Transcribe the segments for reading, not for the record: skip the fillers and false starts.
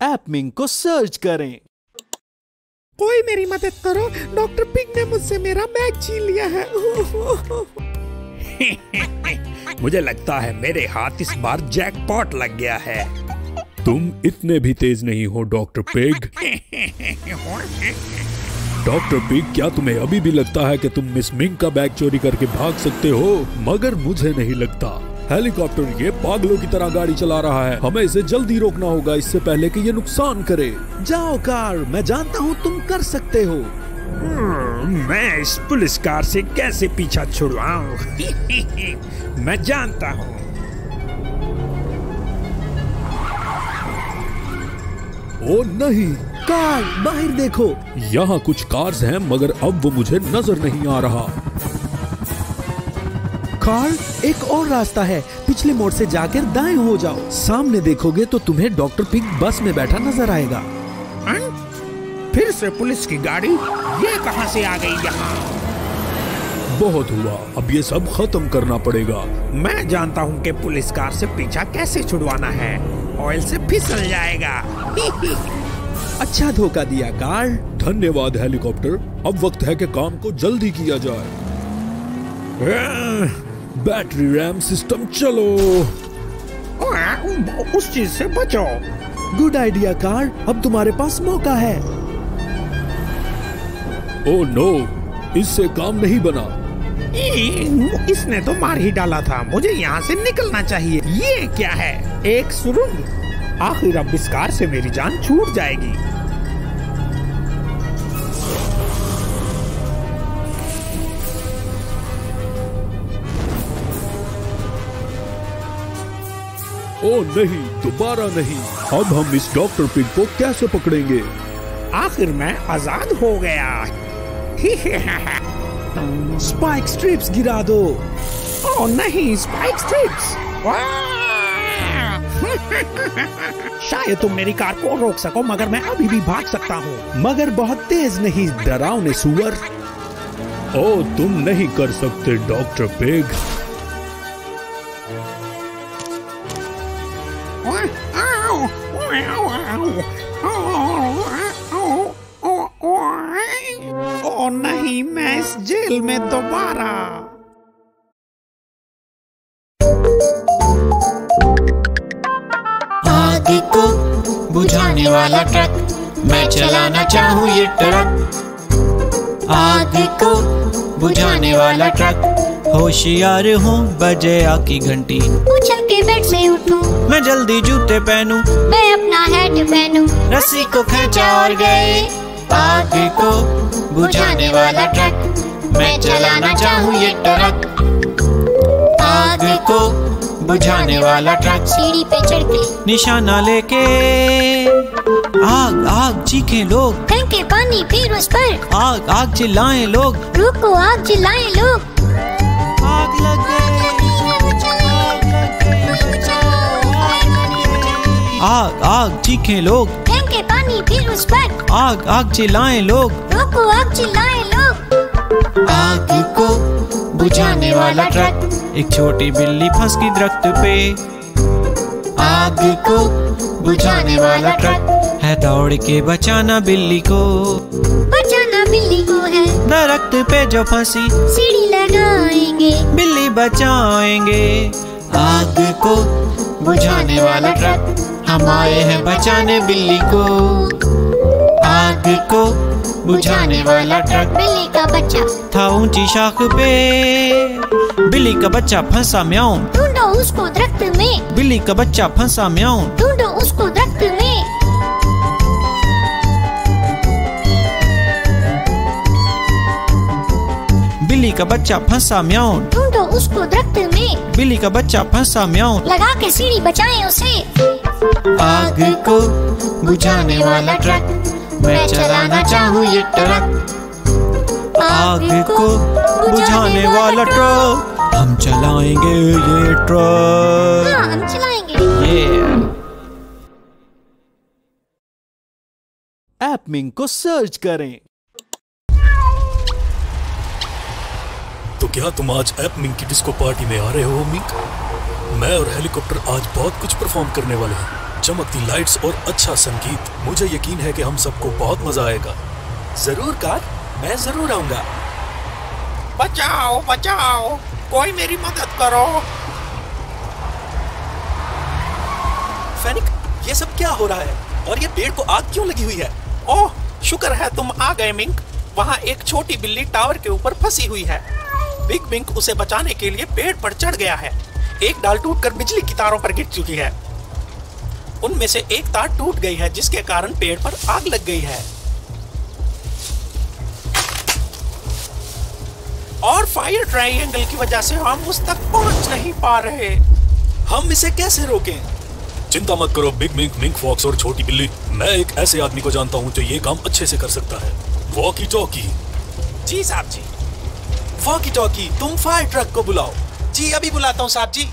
एपमिंग को सर्च करें। कोई मेरी मदद करो, डॉक्टर पिग ने मुझसे मेरा बैग छीन लिया है। मुझे लगता है मेरे हाथ इस बार जैकपॉट लग गया है। तुम इतने भी तेज नहीं हो डॉक्टर पिग। डॉक्टर पिग, क्या तुम्हें अभी भी लगता है कि तुम मिस मिंग का बैग चोरी करके भाग सकते हो? मगर मुझे नहीं लगता। हेलीकॉप्टर ये पागलों की तरह गाड़ी चला रहा है, हमें इसे जल्दी रोकना होगा इससे पहले कि ये नुकसान करे। जाओ कार, मैं जानता हूँ तुम कर सकते हो। मैं इस पुलिस कार से कैसे पीछा छुड़वाऊं? मैं जानता हूँ। ओ नहीं, कार बाहर देखो। यहाँ कुछ कार्स हैं मगर अब वो मुझे नजर नहीं आ रहा। कार, एक और रास्ता है, पिछले मोड़ से जाकर दाएं हो जाओ। सामने देखोगे तो तुम्हें डॉक्टर पिग बस में बैठा नजर आएगा। फिर से पुलिस की गाड़ी, ये कहां से आ गई यहाँ? बहुत हुआ, अब ये सब खत्म करना पड़ेगा। मैं जानता हूँ कि पुलिस कार से पीछा कैसे छुड़वाना है। ऑयल से फिसल जाएगा। अच्छा धोखा दिया कार। धन्यवाद हेलीकॉप्टर, अब वक्त है कि काम को जल्दी किया जाए। बैटरी रैम सिस्टम चलो। उस चीज से बचो। गुड आइडिया कार, अब तुम्हारे पास मौका है। ओह नो, इससे काम नहीं बना। इसने तो मार ही डाला था। मुझे यहाँ से निकलना चाहिए। ये क्या है? एक सुरंग। आखिर अब इस कार से मेरी जान छूट जाएगी। ओह नहीं, दोबारा नहीं। अब हम इस डॉक्टर पिग को कैसे पकड़ेंगे? आखिर मैं आजाद हो गया। स्पाइक स्ट्रिप्स गिरा दो। ओह नहीं, स्पाइक स्ट्रिप्स। शायद तुम मेरी कार को रोक सको, मगर मैं अभी भी भाग सकता हूँ। मगर बहुत तेज नहीं, डरावने सुअर। ओह, तुम नहीं कर सकते डॉक्टर पिग। ओह नहीं, मैं इस जेल में दोबारा। आग को बुझाने वाला ट्रक, मैं चलाना चाहूँ ये ट्रक। आग को बुझाने वाला ट्रक, होशियार हूँ, बजे आग की घंटी। उछल के बेड से उठूं, मैं जल्दी जूते पहनूं, मैं अपना हैट पहनूं। रस्सी को खींचा और गए। आग को बुझाने वाला ट्रक, मैं चलाना चाहूँ ये ट्रक। आग को बुझाने वाला ट्रक, सीढ़ी पे चढ़ के निशाना लेके आग आग चीखें लोग। फेंके पानी फिर उस पर, आग आग चिल्लाएं लोग। रुको आग चिल्लाएं लोग। आग लग गई, आग आग चीखें लोग। फेंके पानी फिर उस पर, आग आग चिल्लाएं लोग। रुको आग चिल्लाएं लोग। आग को बुझाने वाला ट्रक, एक छोटी बिल्ली फंस गई दरख्त पे। आग को बुझाने वाला ट्रक, है दौड़ के बचाना बिल्ली को। बचाना बिल्ली को है, दरख्त पे जो फंसी सीढ़ी लगाएंगे, बिल्ली बचाएंगे। आग को बुझाने वाला ट्रक, हम आए हैं बचाने बिल्ली को। आग को बुझाने वाला ट्रक, बिल्ली का बच्चा था ऊंची शाख पे। बिल्ली का बच्चा फंसा म्याऊं, ढूंढो उसको दरख्त में। बिल्ली का बच्चा फंसा म्याऊं, ढूंढो उसको दरख्त में। बिल्ली का बच्चा फंसा म्याऊं, ढूंढो उसको दरख्त में। बिल्ली का बच्चा फंसा म्याऊं। लगा के सीढ़ी बचाएं उसे। आग को बुझाने वाला ट्रक, मैं चलाना चाहूँ ये ट्रक। आग को बुझाने वाला ट्रक, हम चलाएंगे ये ट्रक। हाँ, हम चलाएंगे। एपमिंग को सर्च करें। तो क्या तुम आज एपमिंग की डिस्को पार्टी में आ रहे हो मिंग? मैं और हेलीकॉप्टर आज बहुत कुछ परफॉर्म करने वाले हैं। चमकती लाइट्स और अच्छा संगीत। मुझे यकीन है कि हम सबको बहुत मजा आएगा। जरूर कार, मैं जरूर आऊंगा। बचाओ बचाओ, कोई मेरी मदद करो। फेनिक, ये सब क्या हो रहा है? और ये पेड़ को आग क्यों लगी हुई है? ओह, शुक्र है तुम आ गए मिंक। वहाँ एक छोटी बिल्ली टावर के ऊपर फंसी हुई है। बिग मिंक उसे बचाने के लिए पेड़ पर चढ़ गया है। एक डाल टूटकर बिजली की तारों पर गिर चुकी है। उनमें से एक तार टूट गई है, जिसके कारण पेड़ पर आग लग गई है। और फायर ट्रायंगल की वजह से हम उस तक पहुंच नहीं पा रहे। हम इसे कैसे रोकें? चिंता मत करो बिग मिंक, मिंक फॉक्स और छोटी बिल्ली। मैं एक ऐसे आदमी को जानता हूँ जो ये काम अच्छे से कर सकता है। Walkie talkie. जी साहब जी। वॉकी टॉकी, तुम फायर ट्रक को बुलाओ। जी अभी बुलाता हूँ साहब जी।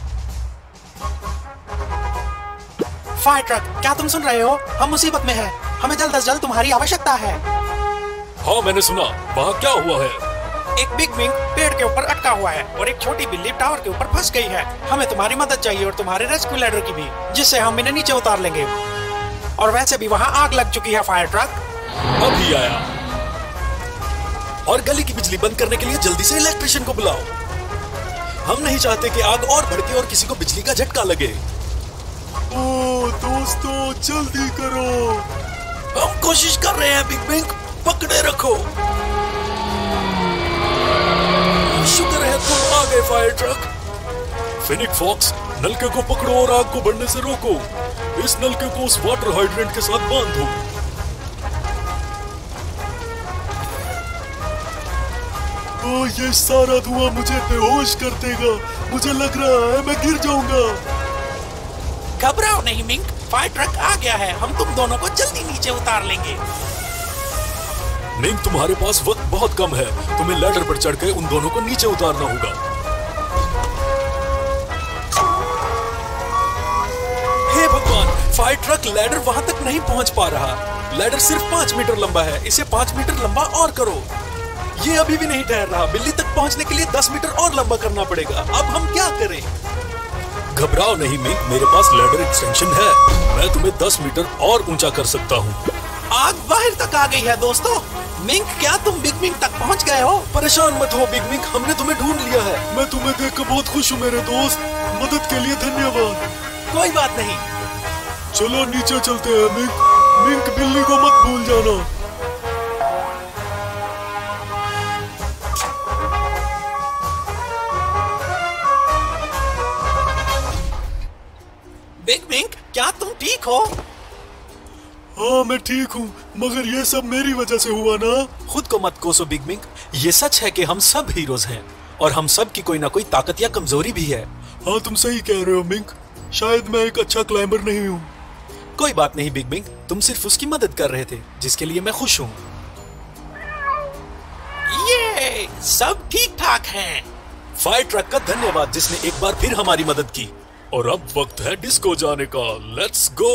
फायर ट्रक, क्या तुम सुन रहे हो? हम मुसीबत में हैं। हमें जल्द से जल्द तुम्हारी आवश्यकता है। हाँ मैंने सुना। वहाँ क्या हुआ है? एक बिग मिंक पेड़ के ऊपर अटका हुआ है और एक छोटी बिल्ली टावर के ऊपर फंस गई है। हमें तुम्हारी मदद चाहिए और तुम्हारे रेस्क्यू लैडर की भी, जिससे हम इन्हें नीचे उतार लेंगे। और वैसे भी वहाँ आग लग चुकी है। फायर ट्रक अभी आया। और गली की बिजली बंद करने के लिए जल्दी से इलेक्ट्रिशियन को बुलाओ। हम नहीं चाहते कि आग और भड़के और किसी को बिजली का झटका लगे। ओ दोस्तों, जल्दी करो। हम कोशिश कर रहे हैं बिग मिंक, पकड़े रखो। शुक्र है तुम आ गए फायर ट्रक। फिनिक फॉक्स, नलके को पकड़ो और आग को बढ़ने से रोको। इस नलके को उस वाटर हाइड्रेंट के साथ बांध दो। ये सारा धुआं मुझे बेहोश कर देगा। मुझे लग रहा है मैं गिर जाऊंगा। घबराओ नहीं मिंक, फायर ट्रक आ गया है। हम तुम दोनों को जल्दी नीचे उतार लेंगे। मिंक, तुम्हारे पास वक्त बहुत कम है। तुम्हें लैडर पर चढ़कर उन दोनों को नीचे उतारना होगा। हे भगवान, फायर ट्रक लैडर वहां तक नहीं पहुंच पा रहा। लैडर सिर्फ 5 मीटर लंबा है। इसे 5 मीटर लंबा और करो। ये अभी भी नहीं ठहर रहा। बिल्ली तक पहुंचने के लिए 10 मीटर और लंबा करना पड़ेगा। अब हम क्या करें? घबराओ नहीं मिंक, मेरे पास लैडर एक्सटेंशन है। मैं तुम्हें 10 मीटर और ऊंचा कर सकता हूँ। आग बाहर तक आ गई है दोस्तों। मिंक, क्या तुम बिग मिंक तक पहुंच गए हो? परेशान मत हो बिग मिंक, हमने तुम्हें ढूंढ लिया है। मैं तुम्हें देखकर बहुत खुश हूँ मेरे दोस्त। मदद के लिए धन्यवाद। कोई बात नहीं। चलो नीचे चलते हैं मिंक। मिंक, बिल्ली को मत भूल जाना। बिग मिंक, क्या तुम ठीक हो? हाँ मैं ठीक हूँ, मगर ये सब मेरी वजह से हुआ ना। खुद को मत कोसो बिग मिंक। ये सच है कि हम सब हीरोज हैं और हम सब की कोई ना कोई ताकत या कमजोरी भी है। हाँ तुम सही कह रहे हो मिंक। शायद मैं एक अच्छा क्लाइंबर नहीं हूँ। कोई बात नहीं बिग मिंक, तुम सिर्फ उसकी मदद कर रहे थे, जिसके लिए मैं खुश हूँ। ये सब ठीक ठाक हैं। फायर ट्रक का धन्यवाद जिसने एक बार फिर हमारी मदद की। और अब वक्त है डिस्को जाने का। Let's go.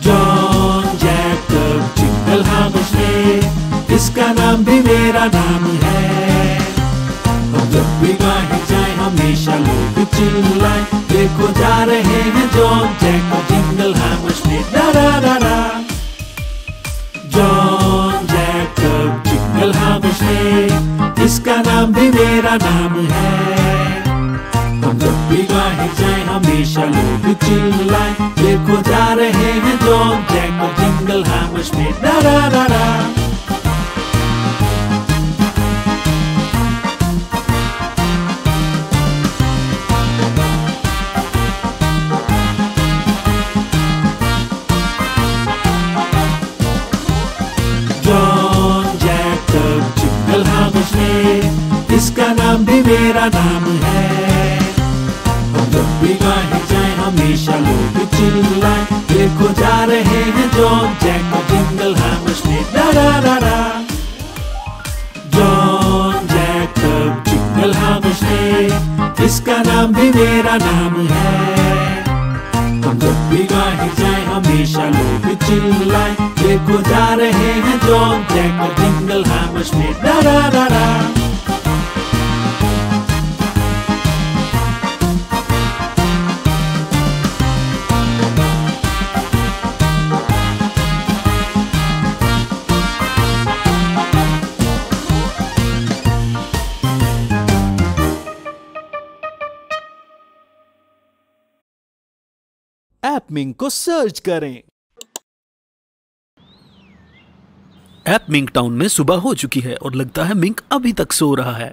John Jacob jingle Hamish ने, इसका नाम भी मेरा नाम है। हम जब भी बाहर जाए हमेशा लोग चिल्लाए, देखो जा रहे हैं जॉन जैकब जिंगल हामिश ने। डा डा डा डा। जॉन जैकब जिंगल हामिश ने, इसका नाम भी मेरा नाम है। हम जब भी बाहर जाए हमेशा लोग चिल्लाए, देखो जा रहे हैं जॉन जैकब जिंगल हामिश में। डा डा डा डा। जॉन जैकब जिंगल हामिश में, इसका नाम भी मेरा नाम है। हम जब भी बाहर जाए हमेशा लोग चिल्लाए, देखो जा रहे हैं जॉन जैकब जिंगल हामिश में। डा डा डा डा। जॉन जैकब जिंगल हामिश ने, इसका नाम भी मेरा नाम है। हम जब भी बाहर जाए हमेशा लोग चिल्लाए, देखो जा रहे हैं जॉन जैक और जिंगल हैमर्स में डा डा डा डा। ऐप मिंक को सर्च करें। ऐप मिंक टाउन में सुबह हो चुकी है और लगता है मिंक अभी तक सो रहा है।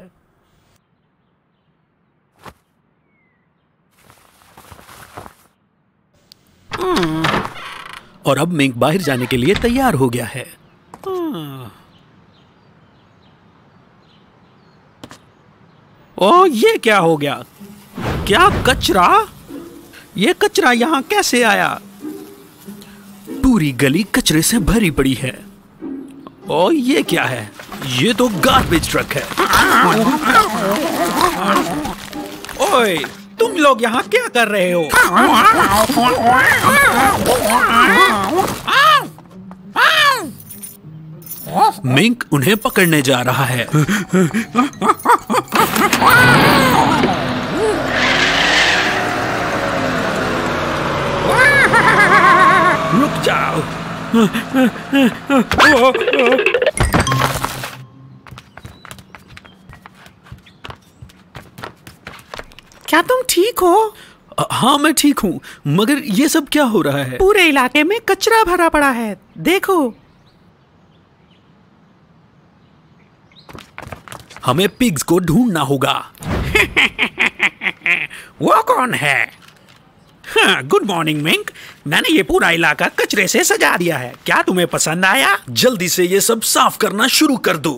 और अब मिंक बाहर जाने के लिए तैयार हो गया है। ओ, ये क्या हो गया? क्या कचरा? ये कचरा यहाँ कैसे आया? पूरी गली कचरे से भरी पड़ी है। ओ, ये क्या है? ये तो गार्बेज ट्रक है। ओए, तुम लोग यहाँ क्या कर रहे हो? मिंक उन्हें पकड़ने जा रहा है। रुक जाओ। क्या तुम ठीक हो? हाँ मैं ठीक हूँ, मगर ये सब क्या हो रहा है? पूरे इलाके में कचरा भरा पड़ा है, देखो। हमें पिग्स को ढूंढना होगा। वो कौन है? हाँ, गुड मॉर्निंग मिंक। मैंने ये पूरा इलाका कचरे से सजा दिया है। क्या तुम्हें पसंद आया? जल्दी से ये सब साफ करना शुरू कर दो।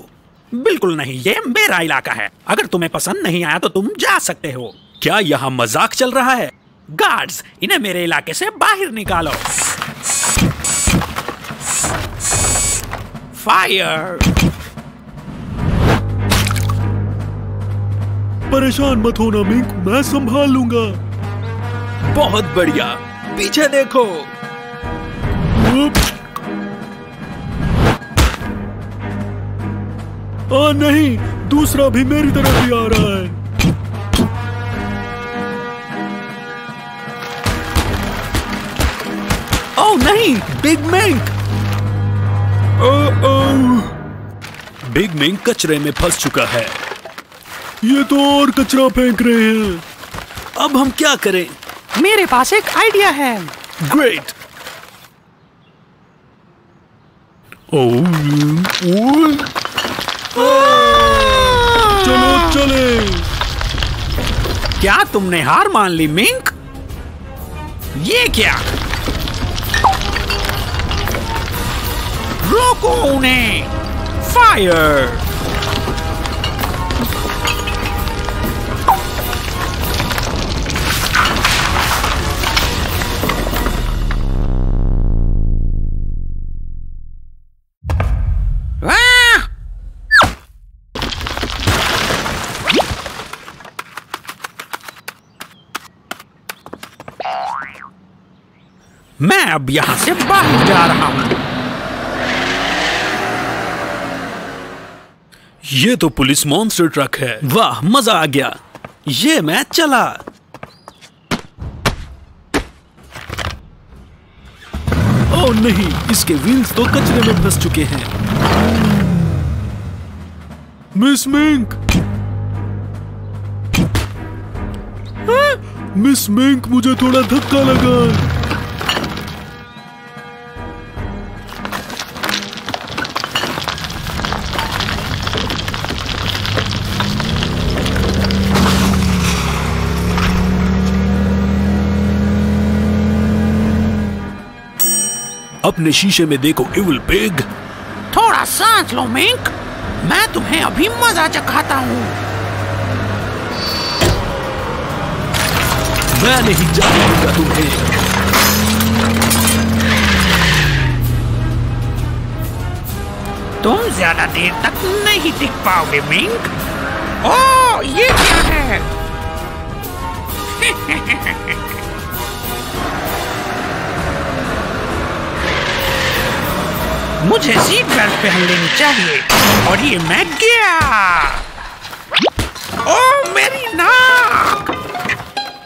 बिल्कुल नहीं, ये मेरा इलाका है। अगर तुम्हें पसंद नहीं आया तो तुम जा सकते हो। क्या यहाँ मजाक चल रहा है? गार्ड्स, इन्हें मेरे इलाके से बाहर निकालो। फायर! परेशान मत होना मिंक, मैं संभाल लूंगा। बहुत बढ़िया, पीछे देखो। नहीं, दूसरा भी मेरी तरफ ही आ रहा है। ओह नहीं, बिग मिंक! बिग मिंक कचरे में फंस चुका है। ये तो और कचरा फेंक रहे हैं। अब हम क्या करें? मेरे पास एक आइडिया है। ग्रेट! चलो चले। क्या तुमने हार मान ली मिंक? ये क्या? रोको उन्हें! फायर! मैं अब यहां से बाहर जा रहा हूं। ये तो पुलिस मॉन्स्टर ट्रक है। वाह, मजा आ गया। ये मैं चला। ओह नहीं, इसके व्हील्स तो कचरे में फंस चुके हैं। Miss mink! मिस मिंक, मुझे थोड़ा धक्का लगा। अपने शीशे में देखो इविल पिग। थोड़ा सांस लो मिंक, मैं तुम्हें अभी मजा चखाता हूँ। मैं नहीं जाने दूंगा तुम्हें। तुम ज्यादा देर तक नहीं टिक पाओगे मिंक। ओह, ये क्या है? मुझे सीट बेल्ट पहन लेनी चाहिए। और ये मैं गया। ओ मेरी नाक!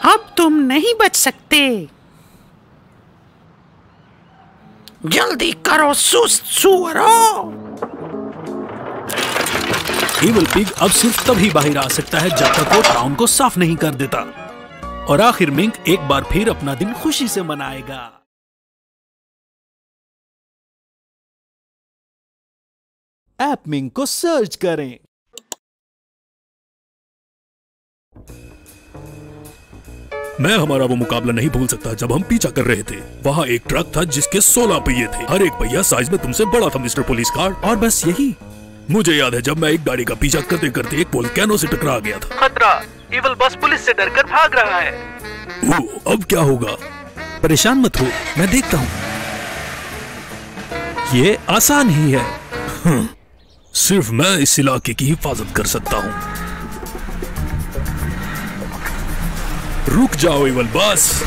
अब तुम नहीं बच सकते। जल्दी करो सुस्त सुअरों। इवल पिग अब सिर्फ तभी बाहर आ सकता है जब तक वो टाउन को साफ नहीं कर देता। और आखिर मिंक एक बार फिर अपना दिन खुशी से मनाएगा। ऐप मिंक को सर्च करें। मैं हमारा वो मुकाबला नहीं भूल सकता जब हम पीछा कर रहे थे। वहाँ एक ट्रक था जिसके 16 पहिए थे। हर एक पहिया साइज में तुमसे बड़ा था मिस्टर पुलिस कार। और बस यही। मुझे याद है जब मैं एक गाड़ी का पीछा करते करते एक वोल्केनो से टकरा गया था। खतरा! इवल बस पुलिस से डरकर भाग रहा है। अब क्या होगा? परेशान मत हो, मैं देखता हूँ। ये आसान ही है। सिर्फ मैं इस इलाके की हिफाजत कर सकता हूँ। रुक जाओ इवल बस।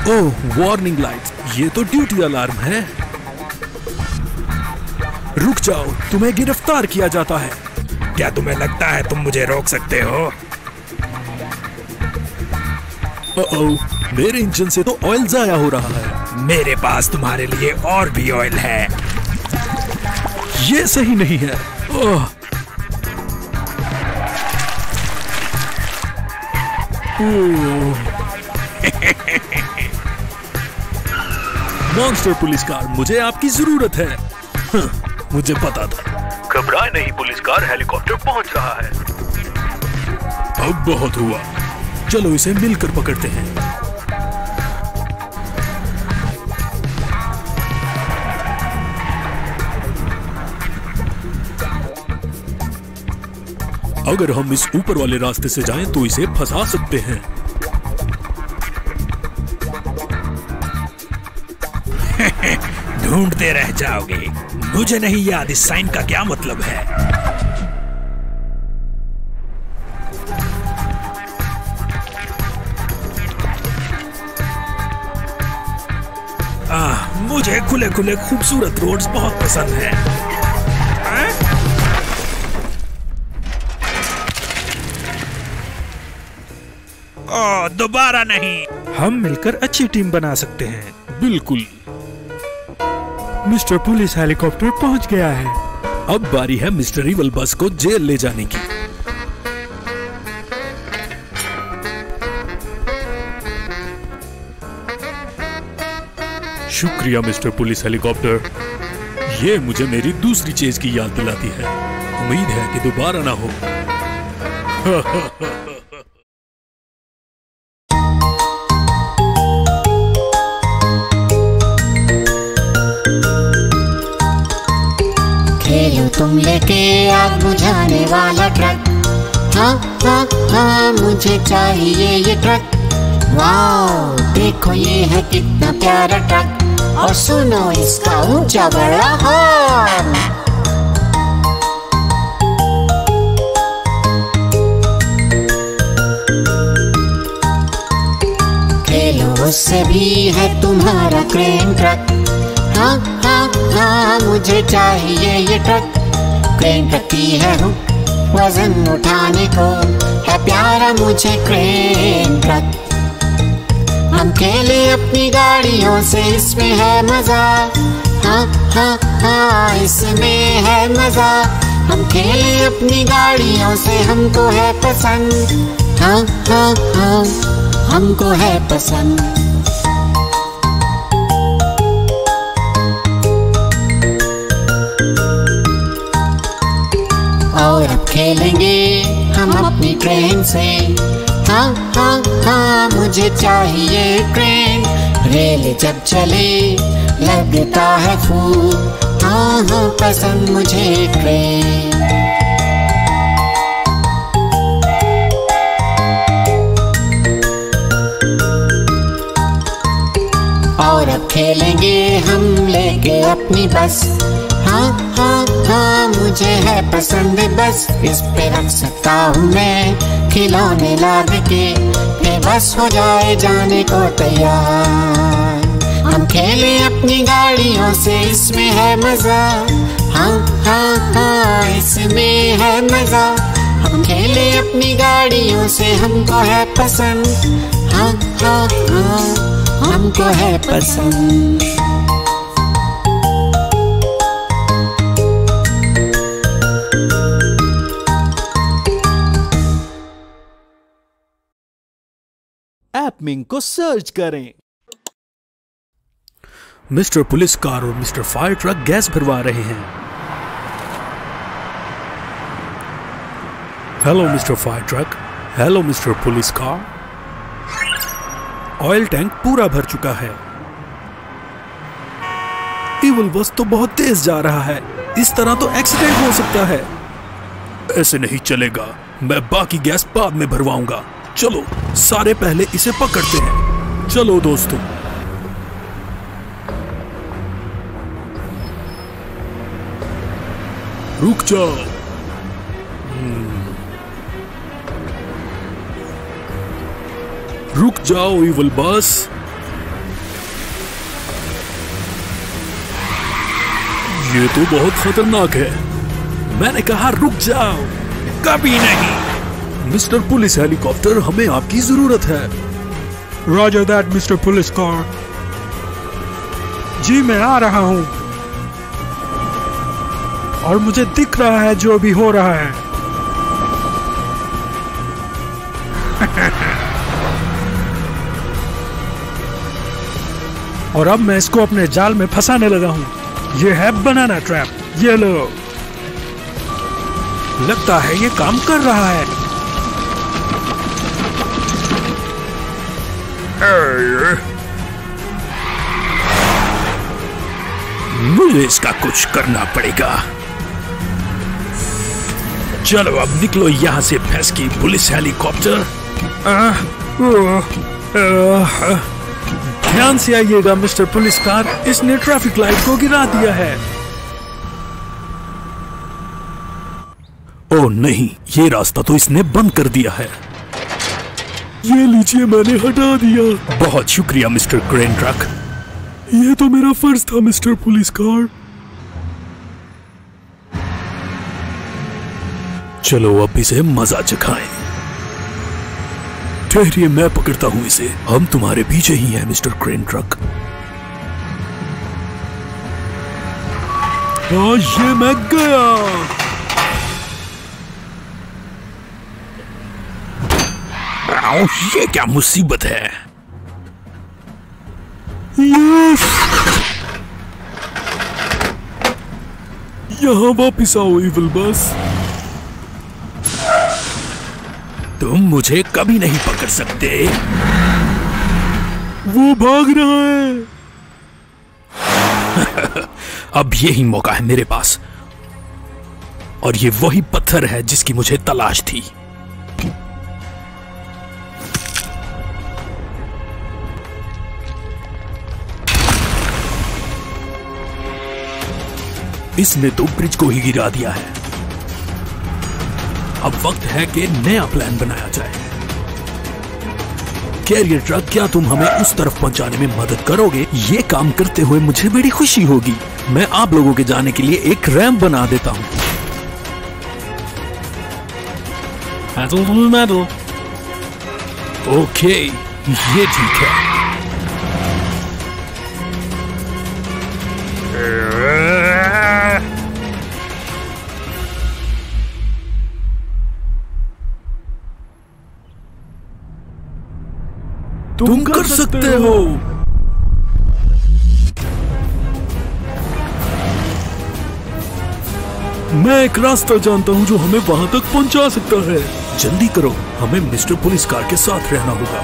ओह, वार्निंग लाइट्स। ये तो ड्यूटी अलार्म है। रुक जाओ, तुम्हें गिरफ्तार किया जाता है। क्या तुम्हें लगता है तुम मुझे रोक सकते हो? मेरे इंजन से तो ऑयल जाया हो रहा है। मेरे पास तुम्हारे लिए और भी ऑयल है। ये सही नहीं है। मॉन्स्टर पुलिस कार, मुझे आपकी जरूरत है। मुझे पता था। घबराए नहीं पुलिस कार, हेलीकॉप्टर पहुंच रहा है। अब बहुत हुआ, चलो इसे मिलकर पकड़ते हैं। अगर हम इस ऊपर वाले रास्ते से जाएं तो इसे फंसा सकते हैं। ढूंढते रह जाओगे। मुझे नहीं याद इस साइन का क्या मतलब है। मुझे खुले खुले खूबसूरत रोड्स बहुत पसंद हैं। दोबारा नहीं। हम मिलकर अच्छी टीम बना सकते हैं। बिल्कुल। मिस्टर पुलिस हेलीकॉप्टर पहुंच गया है। अब बारी है मिस्टर इवल बस को जेल ले जाने की। शुक्रिया मिस्टर पुलिस हेलीकॉप्टर। ये मुझे मेरी दूसरी चीज की याद दिलाती है। उम्मीद है कि दोबारा ना हो। खेलो तुम लेके आग बुझाने वाला ट्रक। हाँ हाँ हाँ, मुझे चाहिए ये ट्रक। वाओ, देखो ये है कितना प्यारा ट्रक। और सुनो इसका ऊंचा बड़ा हॉर्न। खेलो उससे भी है तुम्हारा क्रेन ट्रक। हाँ हाँ हाँ, मुझे चाहिए ये ट्रक। क्रेन ट्रक की है हुक, वजन उठाने को है प्यारा मुझे क्रेन ट्रक। हम खेले अपनी गाड़ियों से, इसमें है मजा। हाँ हाँ हाँ, इसमें है मजा। हम खेले अपनी गाड़ियों से, हमको है पसंद। हाँ हाँ हाँ, हमको है पसंद। और अब खेलेंगे हम अपनी ट्रेन से। हाँ हाँ हाँ, मुझे चाहिए ट्रेन। रेल जब चले लगता है खूब। हाँ हाँ, पसंद मुझे ट्रेन। और अब खेलेंगे हम लेके अपनी बस। हाँ हाँ हाँ, मुझे है पसंद, बस इस पे रख सकता हूँ मैं खिलौने लाद के, बस हो जाए जाने को तैयार। हम खेले अपनी गाड़ियों से, इसमें है मजा, हाँ हाँ हाँ इसमें है मजा। हम खेले अपनी गाड़ियों से, हमको है पसंद, हाँ हाँ हाँ हमको है पसंद। ऐपमिंग को सर्च करें। मिस्टर पुलिस कार और मिस्टर फायर ट्रक गैस भरवा रहे हैं। Hello mister fire truck, hello mister police car. Oil tank पूरा भर चुका है। इवल बस तो बहुत तेज जा रहा है, इस तरह तो एक्सीडेंट हो सकता है। ऐसे नहीं चलेगा, मैं बाकी गैस बाद में भरवाऊंगा। चलो सारे पहले इसे पकड़ते हैं। चलो दोस्तों। रुक जाओ। रुक जाओ इवल बस। ये तो बहुत खतरनाक है। मैंने कहा रुक जाओ। कभी नहीं। मिस्टर पुलिस हेलीकॉप्टर, हमें आपकी जरूरत है। Roger that mister police car. जी मैं आ रहा हूं, और मुझे दिख रहा है जो भी हो रहा है। और अब मैं इसको अपने जाल में फंसाने लगा हूं। ये है बनाना ट्रैप। ये लो, लगता है ये काम कर रहा है। मुझे इसका कुछ करना पड़ेगा। चलो अब निकलो यहाँ से फैसकी पुलिस हेलीकॉप्टर। ध्यान से आइएगा मिस्टर पुलिस कार, इसने ट्रैफिक लाइट को गिरा दिया है। ओह नहीं, ये रास्ता तो इसने बंद कर दिया है। ये लीजिए, मैंने हटा दिया। बहुत शुक्रिया मिस्टर क्रेन ट्रक। ये तो मेरा फर्ज था मिस्टर पुलिस कार। चलो अब इसे मजा चखाएं। ठहरिए, मैं पकड़ता हूं इसे। हम तुम्हारे पीछे ही हैं मिस्टर क्रेन ट्रक। ये मैं गया। ये क्या मुसीबत है। यस! यहाँ वापिस आओ इविल बस। तुम मुझे कभी नहीं पकड़ सकते। वो भाग रहा है। अब यही मौका है मेरे पास, और ये वही पत्थर है जिसकी मुझे तलाश थी। इसने तो ब्रिज को ही गिरा दिया है। अब वक्त है कि नया प्लान बनाया जाए। कैरियर ट्रक, क्या तुम हमें उस तरफ पहुंचाने में मदद करोगे? ये काम करते हुए मुझे बड़ी खुशी होगी। मैं आप लोगों के जाने के लिए एक रैंप बना देता हूं। ओके, ये ठीक है। तुम कर सकते हो। मैं एक रास्ता जानता हूं जो हमें वहां तक पहुंचा सकता है। जल्दी करो, हमें मिस्टर पुलिस कार के साथ रहना होगा।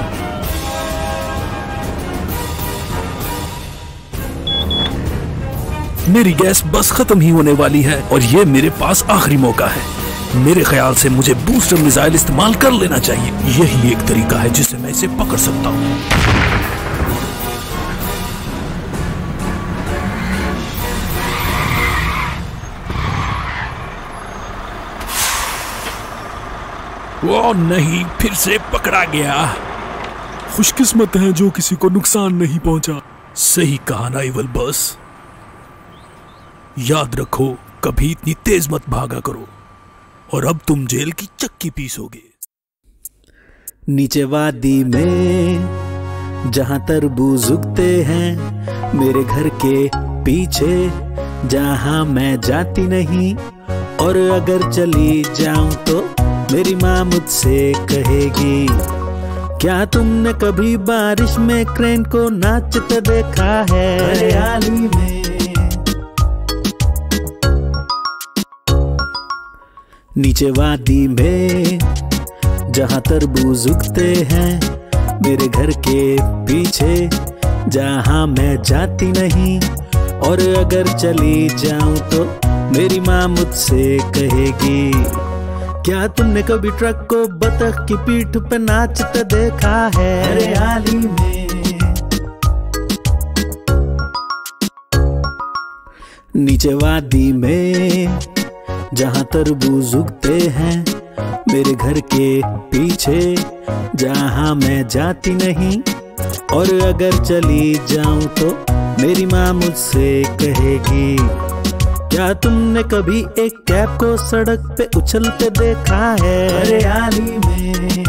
मेरी गैस बस खत्म ही होने वाली है और ये मेरे पास आखिरी मौका है। मेरे ख्याल से मुझे बूस्टर मिसाइल इस्तेमाल कर लेना चाहिए। यही एक तरीका है जिससे मैं इसे पकड़ सकता हूँ। वो नहीं, फिर से पकड़ा गया। खुशकिस्मत है जो किसी को नुकसान नहीं पहुंचा। सही कहा ना इवल बॉस। याद रखो, कभी इतनी तेज मत भागा करो, और अब तुम जेल की चक्की पीसोगे। नीचे वादी में जहां तरबूज उगते हैं, मेरे घर के पीछे जहां मैं जाती नहीं, और अगर चली जाऊं तो मेरी माँ मुझसे कहेगी, क्या तुमने कभी बारिश में क्रेन को नाचते देखा है हरियाली में। नीचे वादी में जहां तरबूज उगते हैं, मेरे घर के पीछे जहां मैं जाती नहीं, और अगर चली जाऊं तो मेरी माँ मुझसे कहेगी, क्या तुमने कभी ट्रक को बतख की पीठ पे नाचते देखा है हरियाली में। नीचे वादी में जहां तरबूज उगते हैं, मेरे घर के पीछे जहां मैं जाती नहीं, और अगर चली जाऊं तो मेरी माँ मुझसे कहेगी, क्या तुमने कभी एक कैप को सड़क पे उछलते देखा है हरियाली में।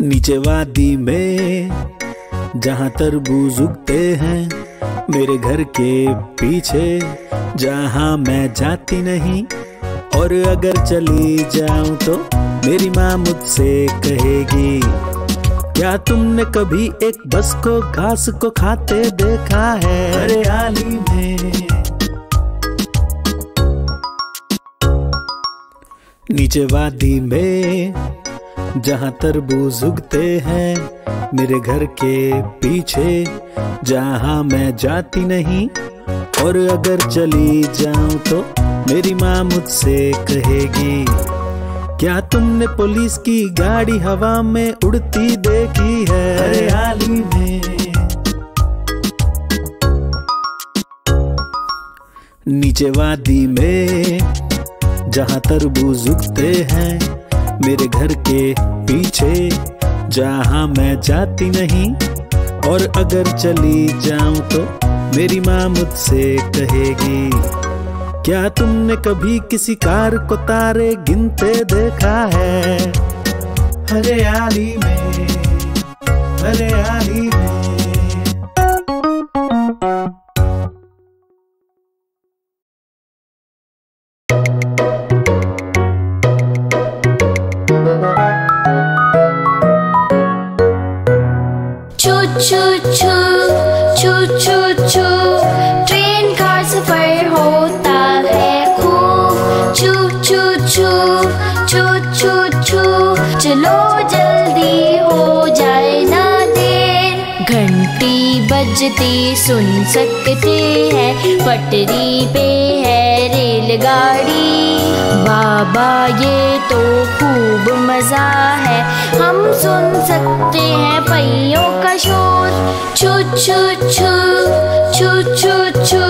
नीचे वादी में जहां तरबूज उगते हैं, मेरे घर के पीछे जहां मैं जाती नहीं, और अगर चली जाऊं तो मेरी माँ मुझसे कहेगी, क्या तुमने कभी एक बस को घास को खाते देखा है हरियाली में। नीचे वादी में जहां तरबूज उगते हैं, मेरे घर के पीछे जहां मैं जाती नहीं, और अगर चली जाऊं तो मेरी माँ मुझसे कहेगी, क्या तुमने पुलिस की गाड़ी हवा में उड़ती देखी है हरियाली में। नीचे वादी में जहां तरबूज उगते हैं, मेरे घर के पीछे जहां मैं जाती नहीं, और अगर चली जाऊं तो मेरी माँ मुझसे कहेगी, क्या तुमने कभी किसी कार को तारे गिनते देखा है हरियाली में हरियाली में। छू छू छू छू छू छू, ट्रेन का सफर होता है खूब। छू छू छू छू छू छू, चलो जल्दी हो जाए ना देर। घंटी बजती सुन सकते हैं, पटरी पे है रेलगाड़ी। बाबा ये तो खूब मजा है, हम सुन सकते हैं पहियों का शोर। छू छू छू छू छू छू,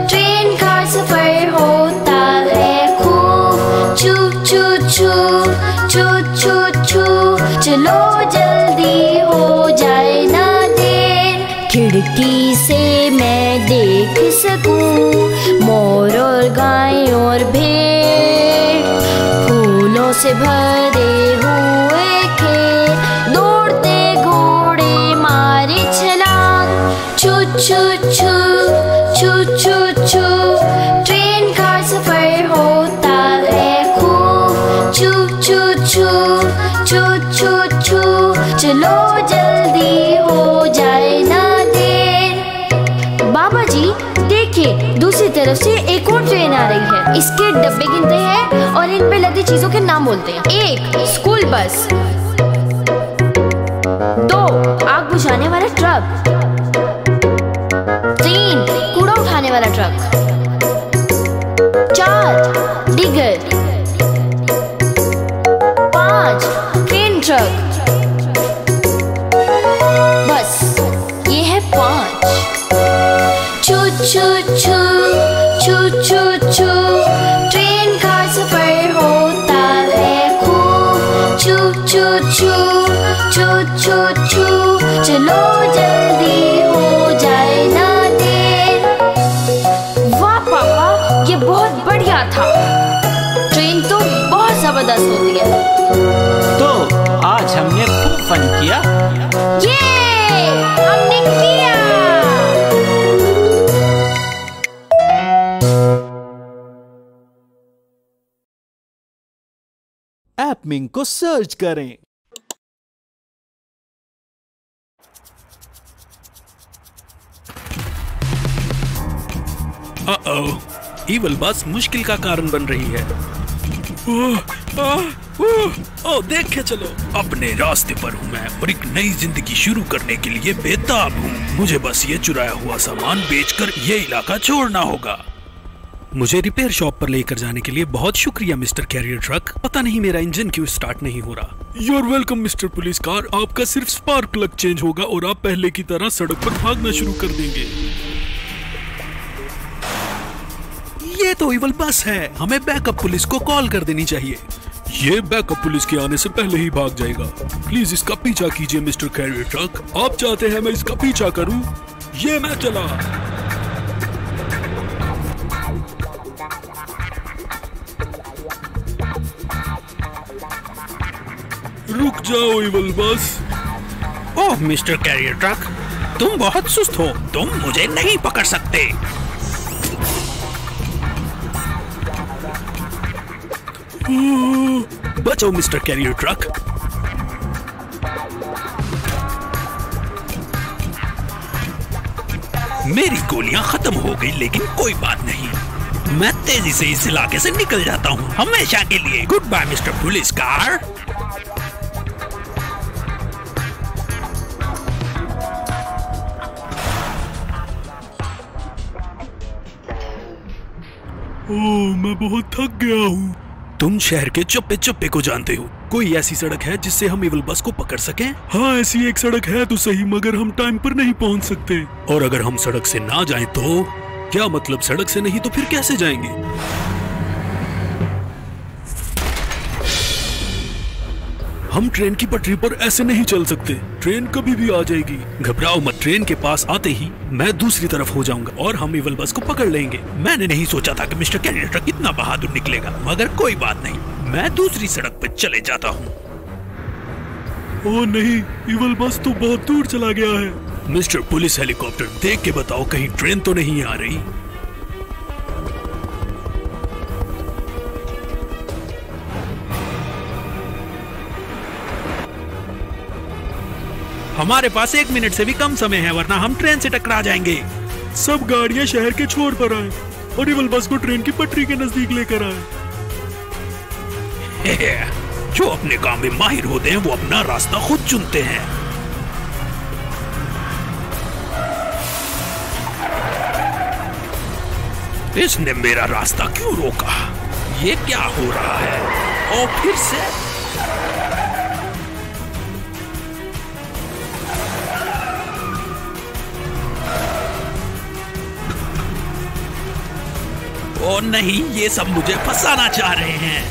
ट्रेन का सफर होता है खूब। छू छू छू छू छू छू, चलो जल्दी हो जाए ना देर। खिड़की से मैं देख सकूं मोर और गाय और भेड़, फूलों से भरे हुए खेत, दौड़ते घोड़े मारे छलांग। छू छू छू छू छू छू, ट्रेन का सफर होता है खूब। छू छू छू छू छू छू, चलो जल्दी हो जाए ना देर। बाबा जी देखिए, दूसरी तरफ से एक और ट्रेन आ रही है। इसके डब्बे गिनते हैं और इन पे लदी चीजों के नाम बोलते हैं। 1 स्कूल बस, 2 आग बुझाने वाला ट्रक, 3 कूड़ा उठाने वाला ट्रक, 4 डिगर, 5 क्रेन ट्रक। बस ये है 5। छू छू छू छू छू छू, ट्रेन बहुत बढ़िया था। ट्रेन तो बहुत जबरदस्त होती है। तो आज हमने खूब फन किया। ये हमने किया। एपमिंग को सर्च करें। ईवल बस मुश्किल का कारण बन रही है। देख के चलो, अपने रास्ते पर हूँ मैं और एक नई जिंदगी शुरू करने के लिए बेताब हूँ। मुझे बस ये चुराया हुआ सामान बेचकर ये इलाका छोड़ना होगा। मुझे रिपेयर शॉप पर लेकर जाने के लिए बहुत शुक्रिया मिस्टर कैरियर ट्रक। पता नहीं मेरा इंजन क्यों स्टार्ट नहीं हो रहा। You are welcome mister police car. आपका सिर्फ स्पार्क प्लग चेंज होगा और आप पहले की तरह सड़क पर भागना शुरू कर देंगे। ये तो ईवल बस है, हमें बैकअप पुलिस को कॉल कर देनी चाहिए। ये बैकअप पुलिस के आने से पहले ही भाग जाएगा। प्लीज इसका पीछा कीजिए मिस्टर कैरियर ट्रक। आप चाहते हैं मैं इसका पीछा करूं? ये मैं चला। रुक जाओ ईवल बस। ओह मिस्टर कैरियर ट्रक, तुम बहुत सुस्त हो, तुम मुझे नहीं पकड़ सकते। बचाओ मिस्टर कैरियर ट्रक। मेरी गोलियां खत्म हो गई, लेकिन कोई बात नहीं, मैं तेजी से इस इलाके से निकल जाता हूँ हमेशा के लिए। Good bye mister police car. Oh, मैं बहुत थक गया हूँ। तुम शहर के चुप्पे चुप्पे को जानते हो। कोई ऐसी सड़क है जिससे हम ईवल बस को पकड़ सकें? हाँ, ऐसी एक सड़क है तो सही, मगर हम टाइम पर नहीं पहुँच सकते। और अगर हम सड़क से ना जाएं तो? क्या मतलब, सड़क से नहीं तो फिर कैसे जाएंगे? हम ट्रेन की पटरी पर ऐसे नहीं चल सकते। ट्रेन कभी भी आ जाएगी। घबराओ मत, ट्रेन के पास आते ही मैं दूसरी तरफ हो जाऊंगा और हम ईवल बस को पकड़ लेंगे। मैंने नहीं सोचा था कि मिस्टर कैरियर ट्रक इतना बहादुर निकलेगा, मगर कोई बात नहीं, मैं दूसरी सड़क पर चले जाता हूँ। ओह नहीं, ईवल बस तो बहुत दूर चला गया है। मिस्टर पुलिस हेलीकॉप्टर, देख के बताओ कहीं ट्रेन तो नहीं आ रही। हमारे पास 1 मिनट से भी कम समय है, वरना हम ट्रेन से टकरा जाएंगे। सब गाड़ियां शहर के छोर पर आए और ईवल बस को ट्रेन की पटरी के नजदीक लेकर आए। जो अपने काम में माहिर होते हैं वो अपना रास्ता खुद चुनते हैं। इसने मेरा रास्ता क्यों रोका? ये क्या हो रहा है? और फिर से ओ नहीं, ये सब मुझे फंसाना चाह रहे हैं।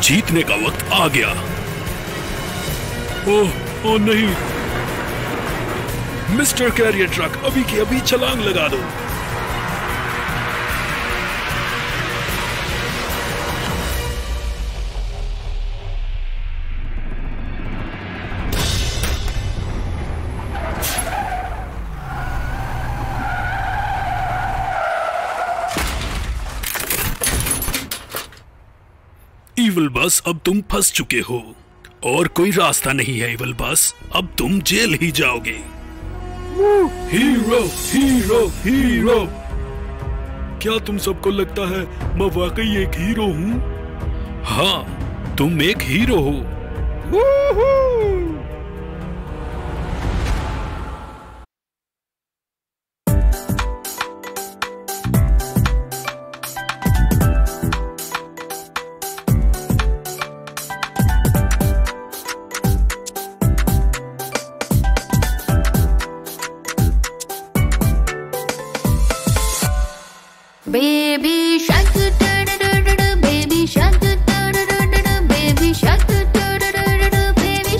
जीतने का वक्त आ गया। ओह नहीं, मिस्टर कैरियर ट्रक, अभी की अभी छलांग लगा दो। ईवल बस, अब तुम फंस चुके हो और कोई रास्ता नहीं है ईवल बस, अब तुम जेल ही जाओगे। Hero hero hero. क्या तुम सबको लगता है मैं वाकई एक हीरो हूँ? हाँ, तुम एक हीरो हो। Baby shark, baby shark, baby shark, baby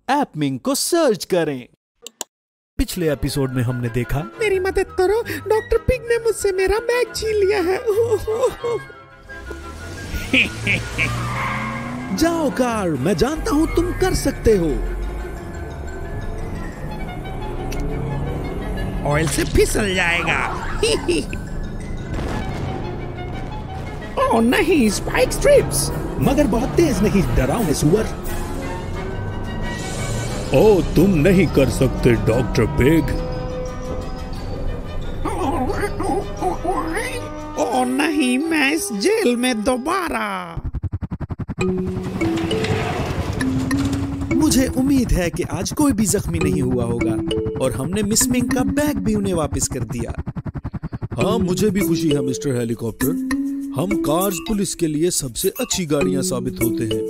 ऐपमिंग को सर्च करें। पिछले एपिसोड में हमने देखा, मेरी मदद करो, डॉक्टर पिग ने मुझसे मेरा बैग छीन लिया है। जाओ कार, मैं जानता हूं तुम कर सकते हो। ऑयल से फिसल जाएगा। ओह नहीं, स्पाइक स्ट्रिप्स। मगर बहुत तेज नहीं, डरावने सुअर। ओ, तुम नहीं कर सकते डॉक्टर पिग। ओह नहीं, मैं इस जेल में दोबारा। मुझे उम्मीद है कि आज कोई भी जख्मी नहीं हुआ होगा और हमने मिस मिंग का बैग भी उन्हें वापस कर दिया। हाँ, मुझे भी खुशी है मिस्टर हेलीकॉप्टर। हम कार्स पुलिस के लिए सबसे अच्छी गाड़ियां साबित होते हैं।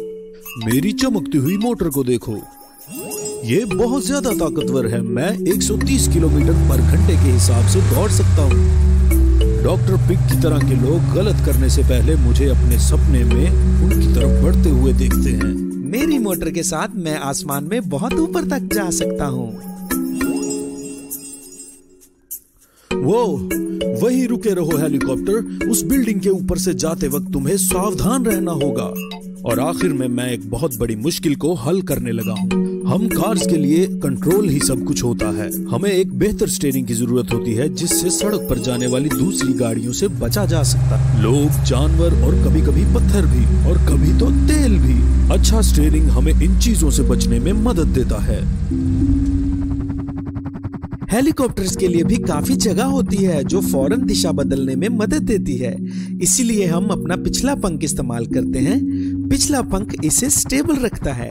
मेरी चमकती हुई मोटर को देखो, ये बहुत ज्यादा ताकतवर है। मैं 130 किलोमीटर पर घंटे के हिसाब से दौड़ सकता हूँ। डॉक्टर पिग की तरह के लोग गलत करने से पहले मुझे अपने सपने में उनकी तरफ बढ़ते हुए देखते हैं। मेरी मोटर के साथ मैं आसमान में बहुत ऊपर तक जा सकता हूँ। वो वही रुके रहो हेलीकॉप्टर। उस बिल्डिंग के ऊपर से जाते वक्त तुम्हें सावधान रहना होगा। और आखिर में मैं एक बहुत बड़ी मुश्किल को हल करने लगा हूँ। हम कार्स के लिए कंट्रोल ही सब कुछ होता है। हमें एक बेहतर स्टीयरिंग की जरूरत होती है जिससे सड़क पर जाने वाली दूसरी गाड़ियों से बचा जा सकता है। लोग, जानवर और कभी कभी पत्थर भी, और कभी तो तेल भी। अच्छा स्टीयरिंग हमें इन चीजों से बचने में मदद देता है। हेलीकॉप्टर्स के लिए भी काफी जगह होती है जो फौरन दिशा बदलने में मदद देती है। इसीलिए हम अपना पिछला पंख इस्तेमाल करते हैं। पिछला पंख इसे स्टेबल रखता है।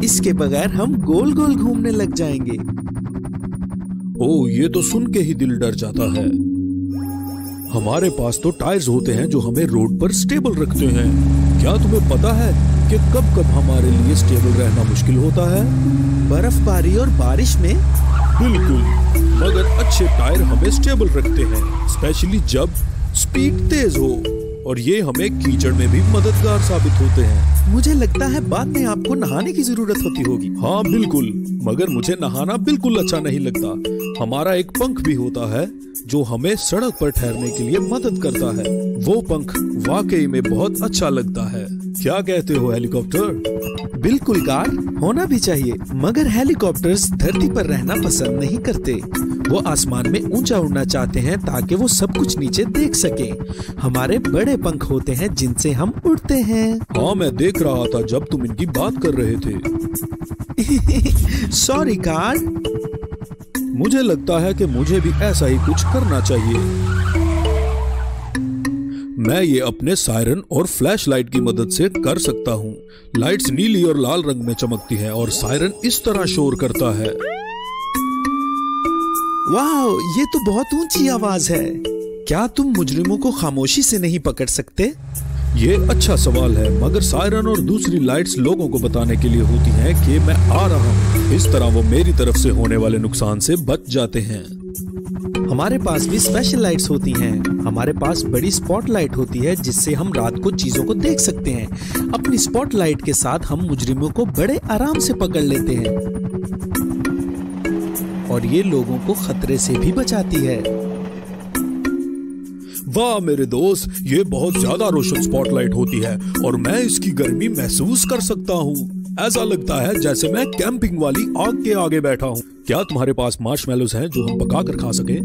इसके बगैर हम गोल गोल घूमने लग जाएंगे। ओह, ये तो सुन के ही दिल डर जाता है। हमारे पास तो टायर्स होते हैं जो हमें रोड पर स्टेबल रखते हैं। क्या तुम्हें पता है कि कब कब हमारे लिए स्टेबल रहना मुश्किल होता है? बर्फबारी और बारिश में। बिल्कुल, मगर अच्छे टायर हमें स्टेबल रखते हैं, स्पेशली जब स्पीड तेज हो, और ये हमें कीचड़ में भी मददगार साबित होते हैं। मुझे लगता है बाद में आपको नहाने की जरूरत होती होगी। हाँ बिल्कुल, मगर मुझे नहाना बिल्कुल अच्छा नहीं लगता। हमारा एक पंख भी होता है जो हमें सड़क पर ठहरने के लिए मदद करता है। वो पंख वाकई में बहुत अच्छा लगता है। क्या कहते हो हेलीकॉप्टर? बिल्कुल कार, होना भी चाहिए। मगर हेलीकॉप्टर्स धरती पर रहना पसंद नहीं करते। वो आसमान में ऊंचा उड़ना चाहते हैं ताकि वो सब कुछ नीचे देख सके। हमारे बड़े पंख होते हैं जिनसे हम उड़ते हैं। हाँ, मैं देख रहा था जब तुम इनकी बात कर रहे थे। Sorry car. मुझे लगता है कि मुझे भी ऐसा ही कुछ करना चाहिए। मैं ये अपने सायरन और फ्लैश लाइट की मदद से कर सकता हूँ। लाइट्स नीली और लाल रंग में चमकती हैं और सायरन इस तरह शोर करता है। वाह, ये तो बहुत ऊंची आवाज है। क्या तुम मुजरिमों को खामोशी से नहीं पकड़ सकते? ये अच्छा सवाल है, मगर सायरन और दूसरी लाइट्स लोगों को बताने के लिए होती हैं कि मैं आ रहा हूँ। इस तरह वो मेरी तरफ से होने वाले नुकसान से बच जाते हैं। हमारे पास भी स्पेशल लाइट्स होती हैं। हमारे पास बड़ी स्पॉटलाइट होती है जिससे हम रात को चीजों को देख सकते हैं। अपनी स्पॉटलाइट के साथ हम मुजरिमों को बड़े आराम से पकड़ लेते हैं और ये लोगों को खतरे से भी बचाती है। वाह मेरे दोस्त, ये बहुत ज्यादा रोशन स्पॉटलाइट होती है और मैं इसकी गर्मी महसूस कर सकता हूँ। ऐसा लगता है जैसे मैं कैंपिंग वाली आग के आगे बैठा हूँ। क्या तुम्हारे पास मार्शमैलोज हैं जो हम पका कर खा सके?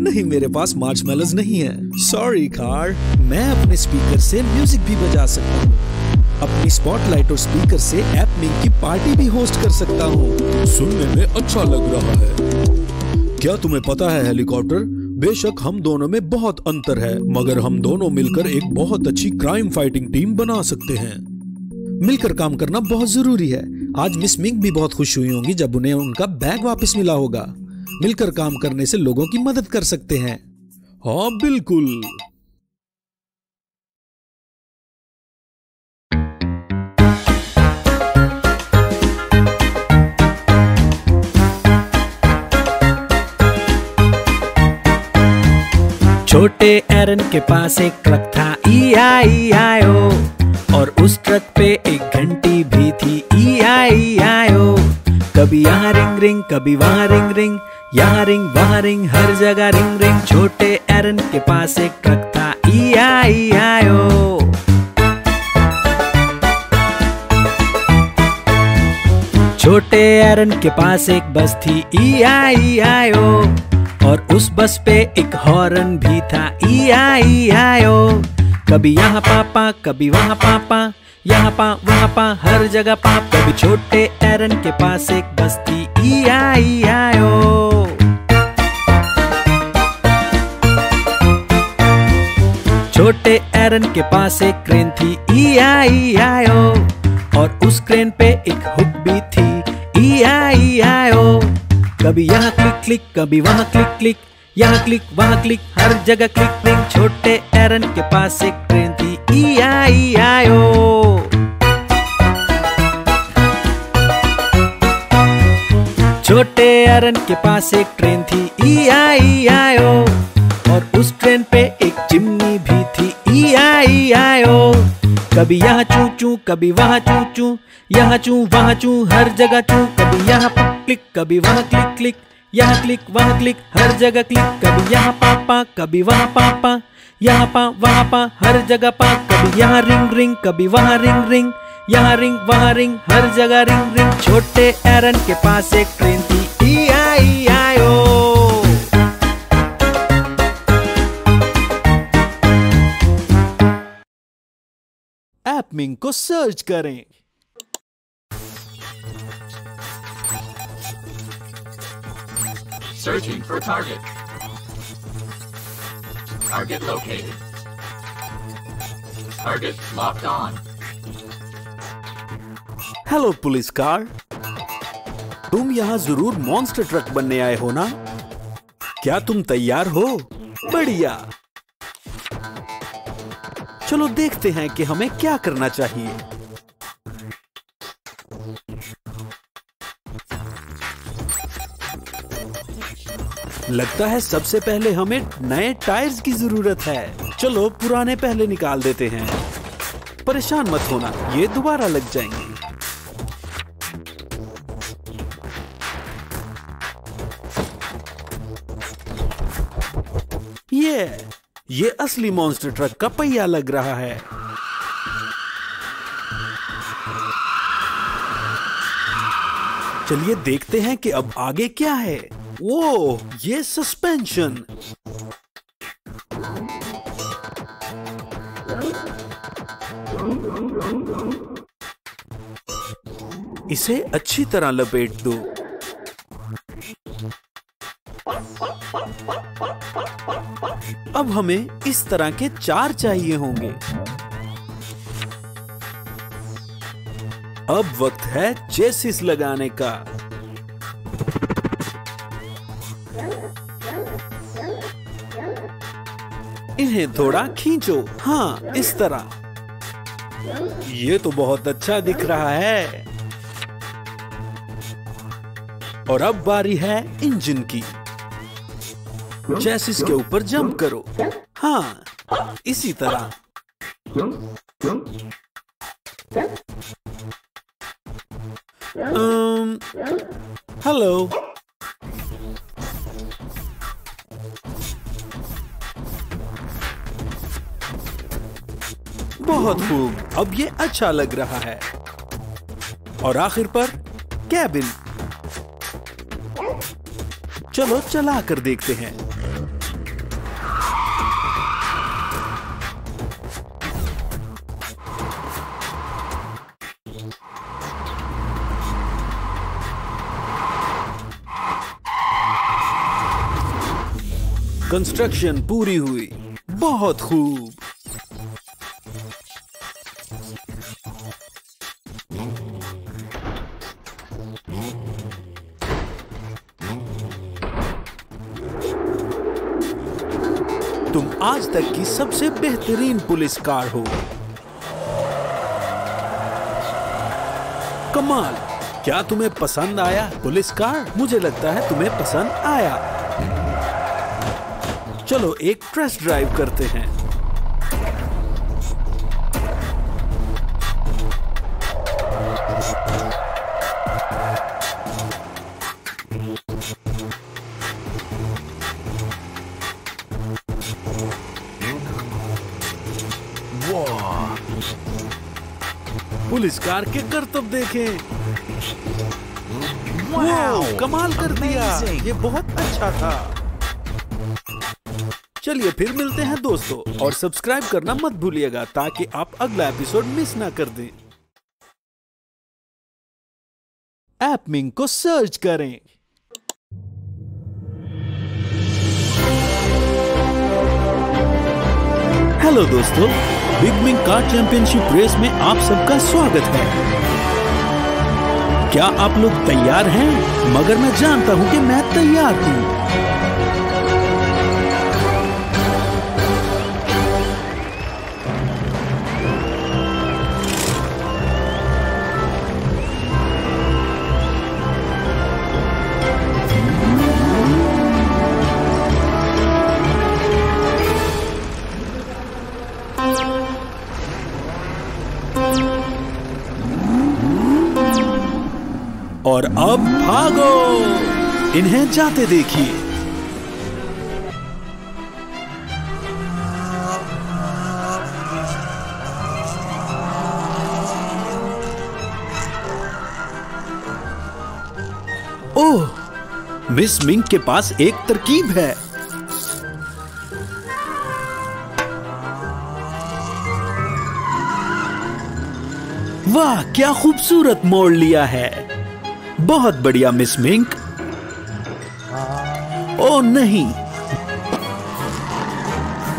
नहीं, मेरे पास मार्शमैलोज नहीं है। Sorry car. मैं अपने स्पीकर से म्यूजिक भी बजा सकता हूँ। अपनी स्पॉटलाइट और स्पीकर से एपमिंक की पार्टी भी होस्ट कर सकता हूँ। सुनने में अच्छा लग रहा है। क्या तुम्हें पता है हेलीकॉप्टर, बेशक हम दोनों में बहुत अंतर है, मगर हम दोनों मिलकर एक बहुत अच्छी क्राइम फाइटिंग टीम बना सकते हैं। मिलकर काम करना बहुत जरूरी है। आज मिस मिंक भी बहुत खुश हुई होंगी जब उन्हें उनका बैग वापस मिला होगा। मिलकर काम करने से लोगों की मदद कर सकते हैं। हाँ बिल्कुल। छोटे एरन के पास एक ट्रक था E-I-E-I-O, और उस ट्रक पे एक घंटी भी थी E-I-E-I-O। कभी यहाँ रिंग रिंग, कभी वहाँ रिंग रिंग, यहाँ रिंग वहाँ रिंग, हर जगह रिंग रिंग। छोटे एरन के पास एक ट्रक था E-I-E-I-O। छोटे एरन के पास एक बस थी E-I-E-I-O, और उस बस पे एक हॉर्न भी था E-I-E-I-O। कभी यहाँ पापा, कभी वहाँ पापा, यहाँ पा वहाँ पा, हर जगह पा। कभी छोटे एरन के पास एक बस थी E-I-E-I-O। छोटे एरन के पास एक क्रेन थी E-I-E-I-O, और उस क्रेन पे एक हुक भी थी E-I-E-I-O। कभी यहाँ क्लिक क्लिक, कभी वहाँ क्लिक क्लिक, यहाँ क्लिक वहाँ क्लिक, हर जगह क्लिक रिंग। छोटे एरन के पास एक ट्रेन थी E-I-E-I-O। छोटे एरन के पास एक ट्रेन थी E-I-E-I-O, और उस ट्रेन पे एक चिमनी भी थी E-I-E-I-O। कभी यहाँ चू चू, कभी वहाँ चू चू, यहाँ चू वहाँ चू, हर जगह चू। कभी यहाँ क्लिक, कभी वहाँ क्लिक क्लिक, यहाँ क्लिक वहाँ क्लिक, हर जगह क्लिक। कभी यहाँ पापा, कभी वहाँ पापा, यहाँ पा वहाँ पा, हर जगह पा। कभी यहाँ रिंग रिंग, कभी वहाँ रिंग रिंग, यहाँ रिंग वहाँ रिंग, हर जगह रिंग रिंग। छोटे एरन के पास एक ट्रेन थी E-I-E-I-O। एपमिंक को सर्च करें। Searching for target. Target located. Target locked on. Hello police car, तुम यहाँ जरूर मॉन्स्टर ट्रक बनने आए हो ना? क्या तुम तैयार हो? बढ़िया। चलो देखते हैं कि हमें क्या करना चाहिए। लगता है सबसे पहले हमें नए टायर्स की जरूरत है। चलो पुराने पहले निकाल देते हैं। परेशान मत होना, ये दोबारा लग जाएंगे। ये असली मॉन्स्टर ट्रक का पहिया लग रहा है। चलिए देखते हैं कि अब आगे क्या है। वो ये सस्पेंशन। इसे अच्छी तरह लपेट दो। अब हमें इस तरह के 4 चाहिए होंगे। अब वक्त है चेसिस लगाने का। इन्हें थोड़ा खींचो। हाँ, इस तरह। ये तो बहुत अच्छा दिख रहा है। और अब बारी है इंजन की। चेसिस के ऊपर जंप करो। हाँ, इसी तरह। हेलो। बहुत खूब, अब ये अच्छा लग रहा है। और आखिर पर कैबिन। चलो चला कर देखते हैं। कंस्ट्रक्शन पूरी हुई, बहुत खूब। तुम आज तक की सबसे बेहतरीन पुलिस कार हो। कमाल, क्या तुम्हें पसंद आया पुलिस कार? मुझे लगता है तुम्हें पसंद आया। चलो एक टेस्ट ड्राइव करते हैं। वाह, पुलिस कार के करतब देखें। वाह, कमाल कर दिया, ये बहुत अच्छा था। चलिए फिर मिलते हैं दोस्तों, और सब्सक्राइब करना मत भूलिएगा ताकि आप अगला एपिसोड मिस ना कर दें। एपमिंग को सर्च करें। हेलो दोस्तों, big ming car championship race में आप सबका स्वागत है। क्या आप लोग तैयार हैं? मगर मैं जानता हूं कि मैं तैयार हूं। और अब भागो, इन्हें जाते देखिए। ओह, मिस मिंग के पास एक तरकीब है। वाह, क्या खूबसूरत मोड़ लिया है। बहुत बढ़िया मिस मिंक। ओह नहीं,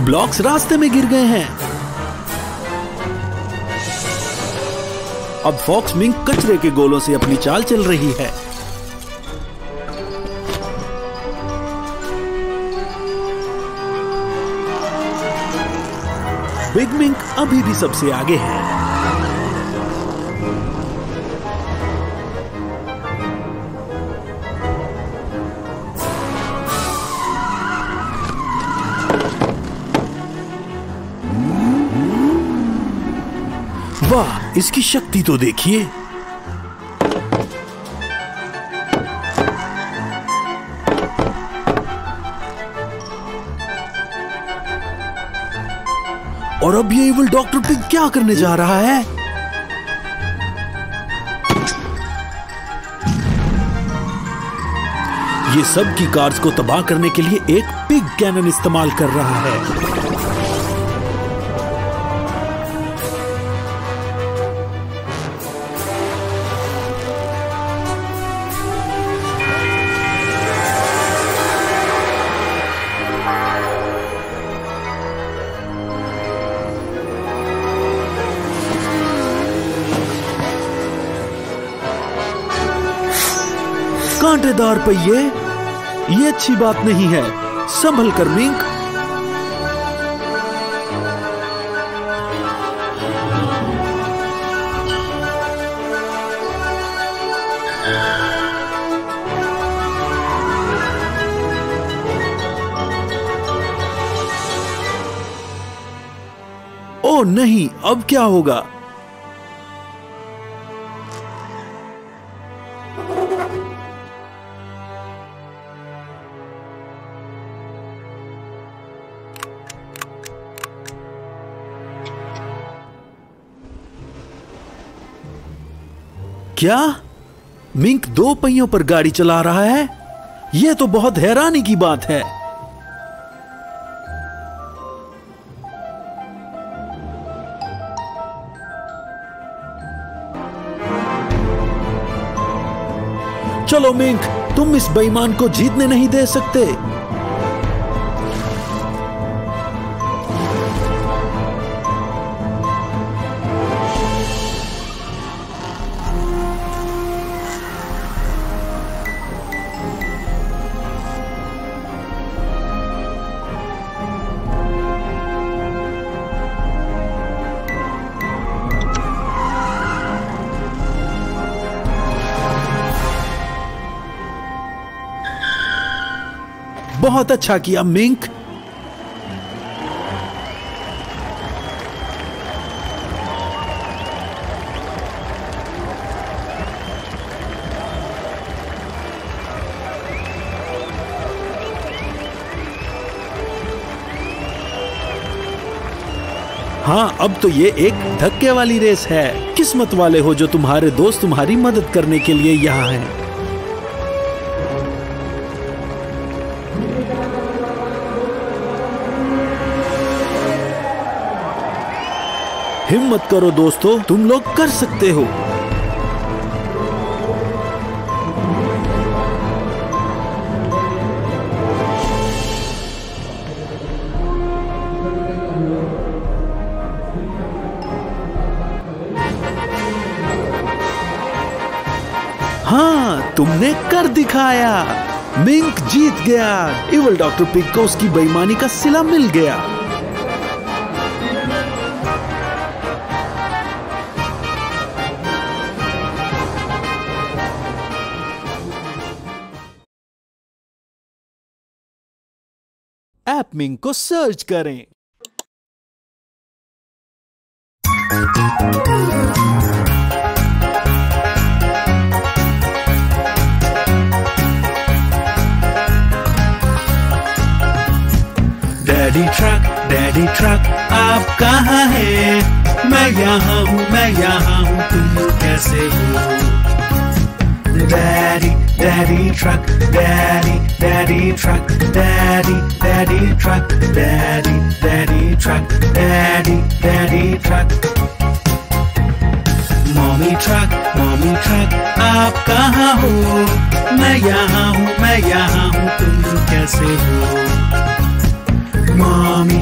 ब्लॉक्स रास्ते में गिर गए हैं। अब फॉक्स मिंक कचरे के गोलों से अपनी चाल चल रही है। बिग मिंक अभी भी सबसे आगे है। वाह, इसकी शक्ति तो देखिए। और अब ये इविल डॉक्टर पिग क्या करने जा रहा है? ये सब की कार्स को तबाह करने के लिए एक पिग कैनन इस्तेमाल कर रहा है। कांटेदार पहिए, ये अच्छी बात नहीं है। संभल कर मिंक। ओह नहीं, अब क्या होगा? क्या मिंक 2 पहियों पर गाड़ी चला रहा है? यह तो बहुत हैरानी की बात है। चलो मिंक, तुम इस बेईमान को जीतने नहीं दे सकते। बहुत अच्छा किया मिंक। हाँ, अब तो ये एक धक्के वाली रेस है। किस्मत वाले हो जो तुम्हारे दोस्त तुम्हारी मदद करने के लिए यहाँ हैं। हिम्मत करो दोस्तों, तुम लोग कर सकते हो। हाँ, तुमने कर दिखाया। मिंक जीत गया। इवल डॉक्टर पिग को उसकी बेईमानी का सिला मिल गया। ऐप मिंक को सर्च करें। डैडी ट्रक आप कहाँ हैं? मैं यहाँ हूँ, तुम कैसे हो? Daddy truck, daddy truck, daddy truck, daddy truck, daddy truck. Mommy truck, आप कहाँ हो? मैं यहाँ हूँ, तुम कैसे हो? Mommy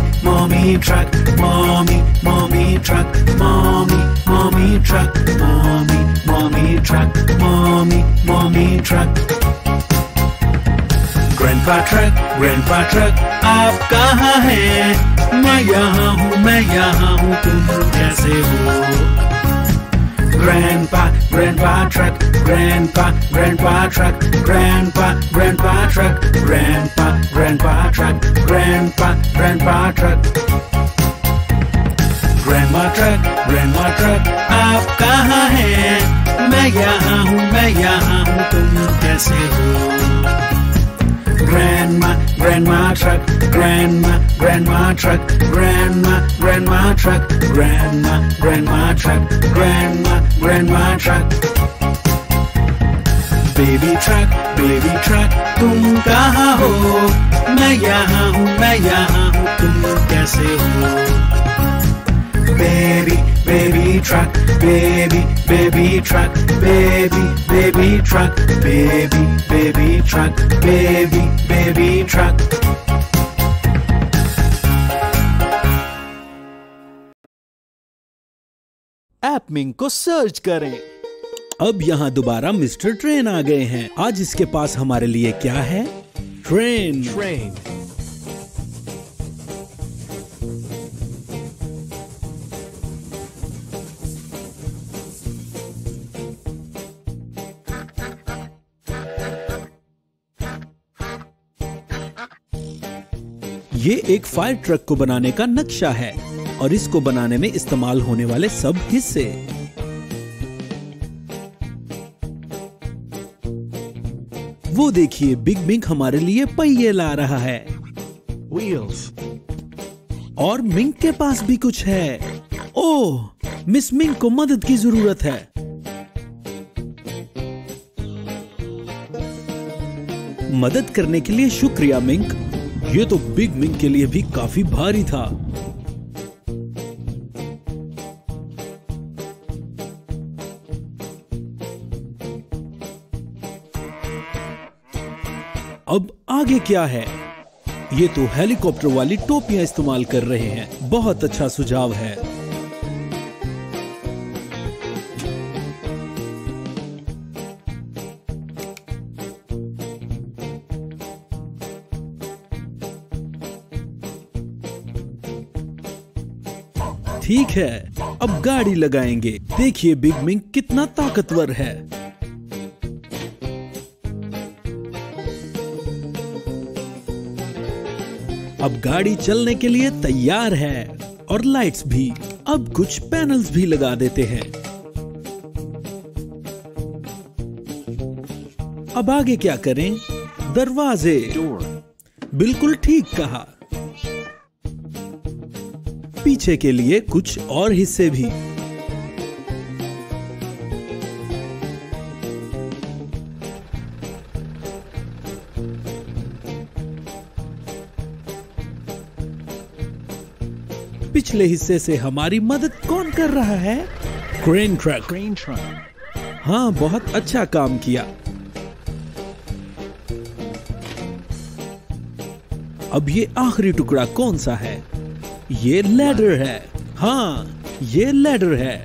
truck, mommy truck, mommy truck, mommy truck, mommy truck. Grandpa truck, आप कहाँ हैं? मैं यहाँ हूँ, तुम कैसे हो? Grandpa truck, grandpa truck, grandpa truck, grandpa truck, grandpa truck. Grandma truck, आप कहाँ हैं? मैं यहाँ हूँ, तुम कैसे हो? Grandma truck, grandma truck, grandma truck, grandma truck, grandma truck. Baby truck, तुम कहाँ हो? मैं यहाँ हूँ, तुम कैसे हो? Baby truck, baby truck, baby truck, baby truck, baby truck. App mink को सर्च करें। अब यहाँ दोबारा मिस्टर ट्रेन आ गए हैं। आज इसके पास हमारे लिए क्या है? ट्रेन। ये एक फायर ट्रक को बनाने का नक्शा है और इसको बनाने में इस्तेमाल होने वाले सब हिस्से। वो देखिए, बिग मिंक हमारे लिए पहिए ला रहा है। व्हील्स। और मिंक के पास भी कुछ है। ओह, मिस मिंक को मदद की जरूरत है। मदद करने के लिए शुक्रिया मिंक। ये तो बिग मिंक के लिए भी काफी भारी था। अब आगे क्या है? ये तो हेलीकॉप्टर वाली टोपियां इस्तेमाल कर रहे हैं। बहुत अच्छा सुझाव है। ठीक है, अब गाड़ी लगाएंगे। देखिए बिग मिंक कितना ताकतवर है। अब गाड़ी चलने के लिए तैयार है और लाइट्स भी। अब कुछ पैनल्स भी लगा देते हैं। अब आगे क्या करें? दरवाजे। बिल्कुल ठीक कहा। पीछे के लिए कुछ और हिस्से भी। पिछले हिस्से से हमारी मदद कौन कर रहा है? Crane truck. हाँ, बहुत अच्छा काम किया। अब ये आखिरी टुकड़ा कौन सा है? ये लैडर है। हाँ, ये लैडर है।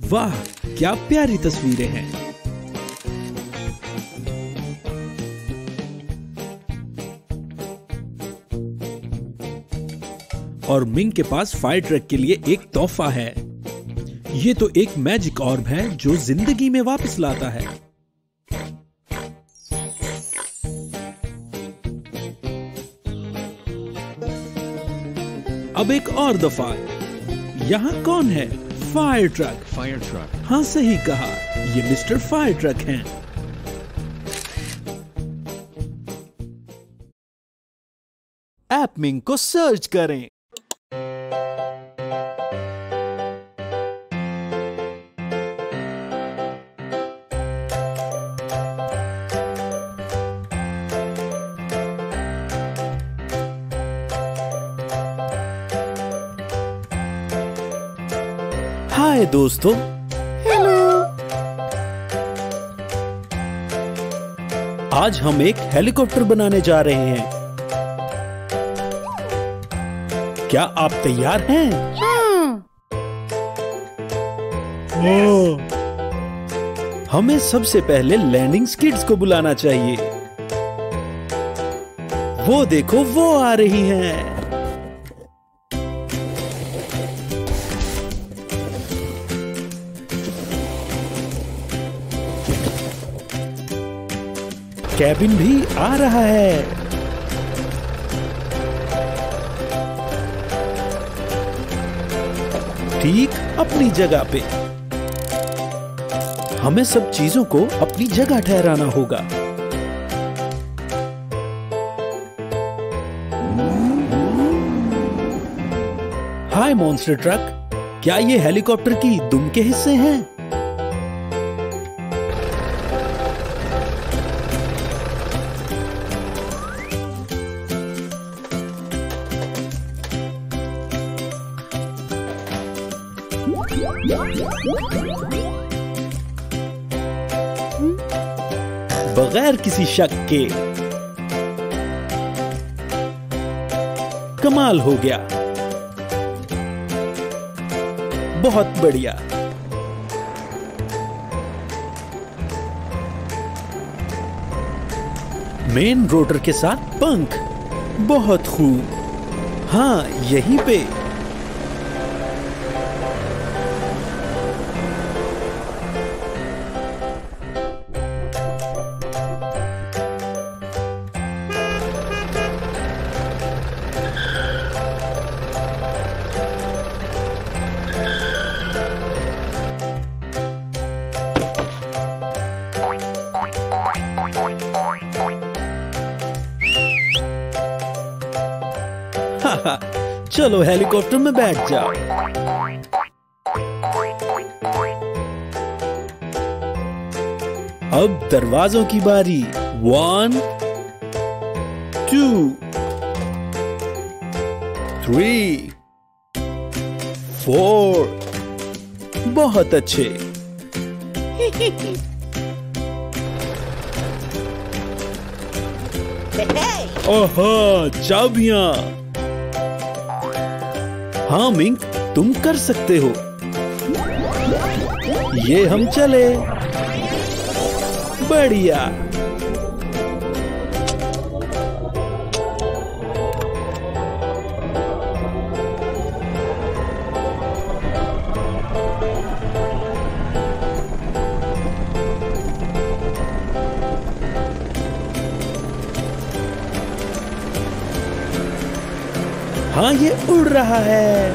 वाह, क्या प्यारी तस्वीरें हैं। और मिंक के पास फायर ट्रक के लिए एक तोहफा है। ये तो एक मैजिक ऑर्ब है जो जिंदगी में वापस लाता है। अब एक और दफा। यहाँ कौन है? Fire truck. हाँ, सही कहा, ये मिस्टर फायर ट्रक हैं। ऐप मिंक को सर्च करें। हाय दोस्तों। हेलो। आज हम एक हेलीकॉप्टर बनाने जा रहे हैं। क्या आप तैयार हैं? हमें सबसे पहले लैंडिंग स्किड्स को बुलाना चाहिए। वो देखो, वो आ रही हैं। कैबिन भी आ रहा है। ठीक अपनी जगह पे। हमें सब चीजों को अपनी जगह ठहराना होगा। हाय मॉन्स्टर ट्रक, क्या ये हेलीकॉप्टर की दुम के हिस्से हैं? बगैर किसी शक के। कमाल हो गया। बहुत बढ़िया। मेन रोटर के साथ पंख। बहुत खूब। हाँ, यहीं पे। चलो हेलीकॉप्टर में बैठ जाओ। अब दरवाजों की बारी। 1 2 3 4। बहुत अच्छे। ओहो, चाबियां। हाँ मिंक, तुम कर सकते हो। ये हम चले। बढ़िया। हाँ, ये उड़ रहा है।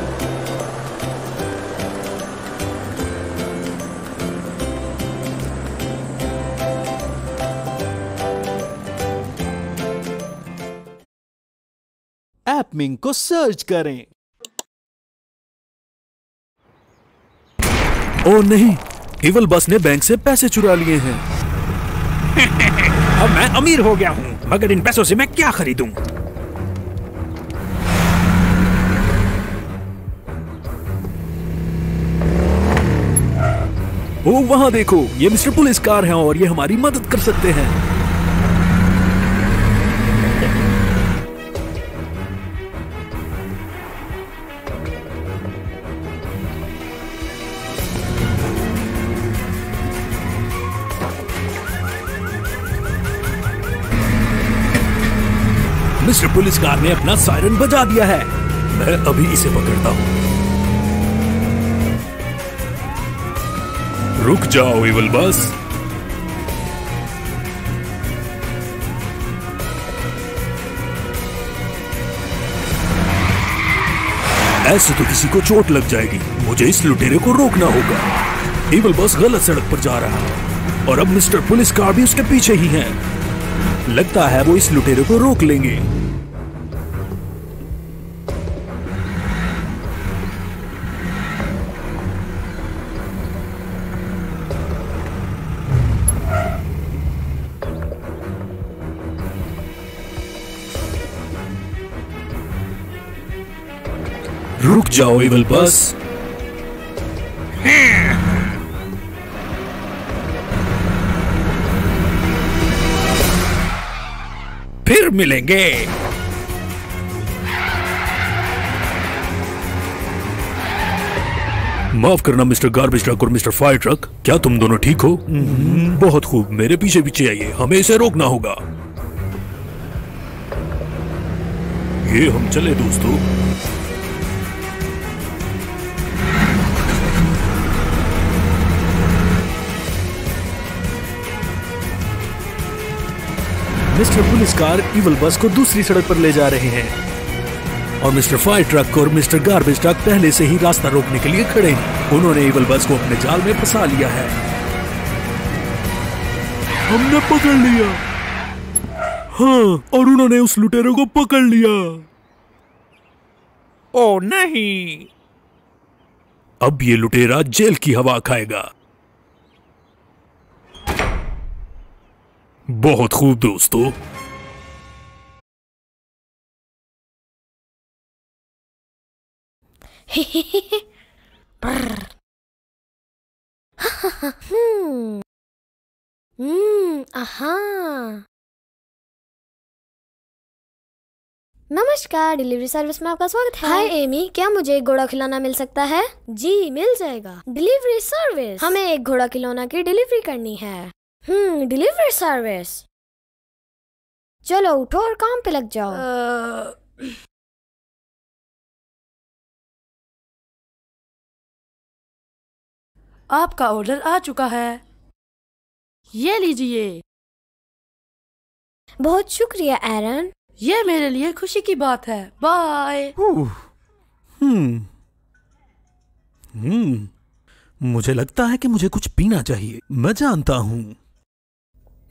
ऐप मिंक को सर्च करें। ओ नहीं, इवल बस ने बैंक से पैसे चुरा लिए हैं। अब मैं अमीर हो गया हूँ, मगर इन पैसों से मैं क्या खरीदूं? ओ वहां देखो, ये मिस्टर पुलिस कार हैं और ये हमारी मदद कर सकते हैं। मिस्टर पुलिस कार ने अपना सायरन बजा दिया है। मैं अभी इसे पकड़ता हूं। रुक जाओ इवल बस। ऐसे तो किसी को चोट लग जाएगी। मुझे इस लुटेरे को रोकना होगा। इवल बस गलत सड़क पर जा रहा है और अब मिस्टर पुलिस कार भी उसके पीछे ही है। लगता है वो इस लुटेरे को रोक लेंगे। रुक जाओ इवल बस। फिर मिलेंगे। माफ करना मिस्टर गार्बेज ट्रक और मिस्टर फायर ट्रक, क्या तुम दोनों ठीक हो? बहुत खूब, मेरे पीछे पीछे आइए, हमें इसे रोकना होगा। ये हम चले दोस्तों। मिस्टर पुलिस कार इवल बस को दूसरी सड़क पर ले जा रहे हैं और मिस्टर फायर ट्रक और मिस्टर गार्बेज ट्रक पहले से ही रास्ता रोकने के लिए खड़े हैं। उन्होंने इवल बस को अपने जाल में फंसा लिया है। हमने पकड़ लिया। हाँ, और उन्होंने उस लुटेरे को पकड़ लिया। ओ नहीं, अब ये लुटेरा जेल की हवा खाएगा। बहुत खूब दोस्तों। आहा। नमस्कार, डिलीवरी सर्विस में आपका स्वागत है। हाय एमी, क्या मुझे एक घोड़ा खिलौना मिल सकता है? जी मिल जाएगा। डिलीवरी सर्विस, हमें एक घोड़ा खिलौना की डिलीवरी करनी है। Delivery service. चलो उठो और काम पे लग जाओ। आपका ऑर्डर आ चुका है, ये लीजिए। बहुत शुक्रिया एरन, ये मेरे लिए खुशी की बात है। बाय। मुझे लगता है कि मुझे कुछ पीना चाहिए। मैं जानता हूँ।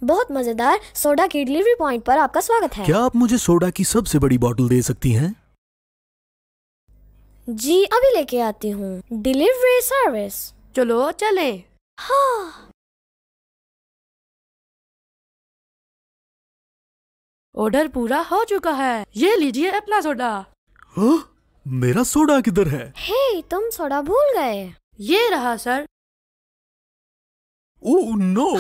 बहुत मजेदार सोडा की डिलीवरी पॉइंट पर आपका स्वागत है। क्या आप मुझे सोडा की सबसे बड़ी बोतल दे सकती हैं? जी अभी लेके आती हूँ। Delivery service. चलो चले। हाँ। ऑर्डर पूरा हो चुका है। ये लीजिए अपना सोडा। हाँ? मेरा सोडा किधर है? हे, तुम सोडा भूल गए। ये रहा सर। Oh no.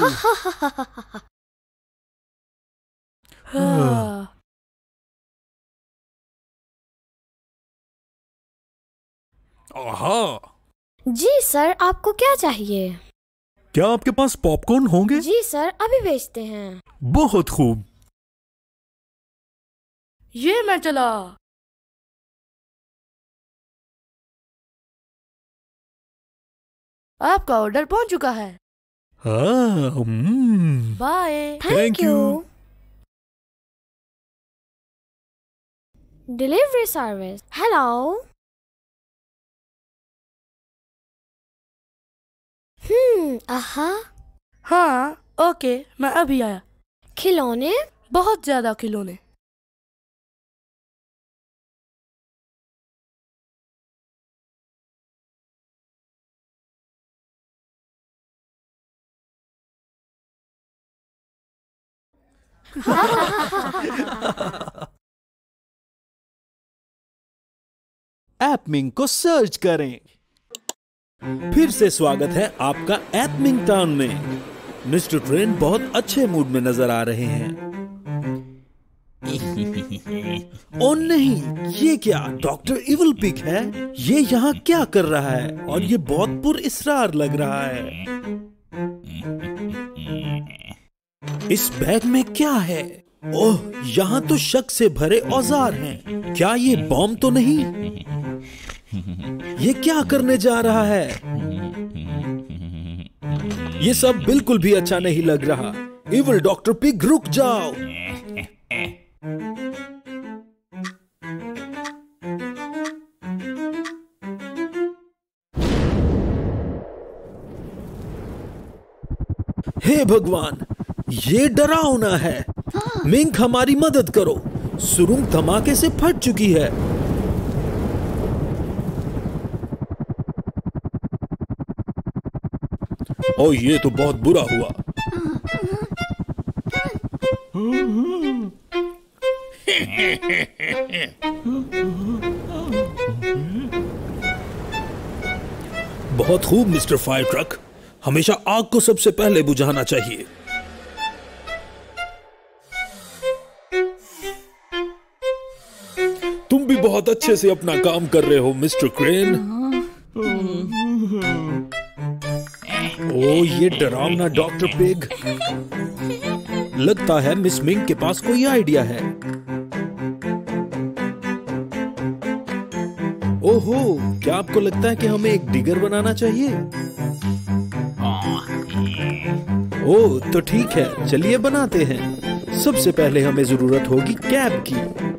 आहा। जी सर, आपको क्या चाहिए? क्या आपके पास पॉपकॉर्न होंगे? जी सर, अभी भेजते हैं। बहुत खूब। ये मैं चला। आपका ऑर्डर पहुंच चुका है। हाँ। Bye. Thank you. Delivery service. Hello. आहा। हाँ ओके, मैं अभी आया। खिलौने? बहुत ज्यादा खिलौने। एपमिंग को सर्च करें। फिर से स्वागत है आपका एपमिंग टाउन में। मिस्टर ट्रेन बहुत अच्छे मूड में नजर आ रहे हैं। ओ नहीं, ये क्या डॉक्टर इविल पिग है? ये यहाँ क्या कर रहा है? और ये बहुत पुरइसरार लग रहा है। इस बैग में क्या है? ओह, यहाँ तो शक से भरे औजार हैं। क्या ये बॉम्ब तो नहीं? ये क्या करने जा रहा है? ये सब बिल्कुल भी अच्छा नहीं लग रहा। इविल डॉक्टर पिग, रुक जाओ। हे भगवान, ये डरावना है। मिंक, हमारी मदद करो। सुरुंग धमाके से फट चुकी है। ओ, ये तो बहुत बुरा हुआ। बहुत खूब मिस्टर फायर ट्रक। हमेशा आग को सबसे पहले बुझाना चाहिए। तुम भी बहुत अच्छे से अपना काम कर रहे हो मिस्टर क्रेन। ओ, ये डरावना डॉक्टर पिग। लगता है मिस मिंग के पास कोई आइडिया है। ओहो, क्या आपको लगता है कि हमें एक डिगर बनाना चाहिए? ओह, तो ठीक है, चलिए बनाते हैं। सबसे पहले हमें जरूरत होगी कैप की।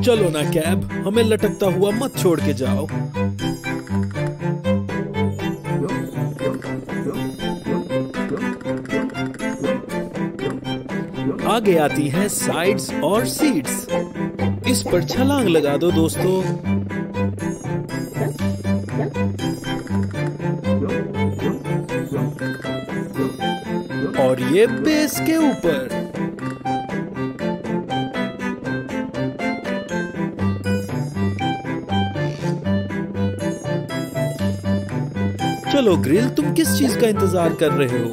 चलो ना कैब, हमें लटकता हुआ मत छोड़ के जाओ। आगे आती हैं साइड्स और सीट्स। इस पर छलांग लगा दो दोस्तों। और ये बेस के ऊपर। चलो ग्रिल, तुम किस चीज का इंतजार कर रहे हो?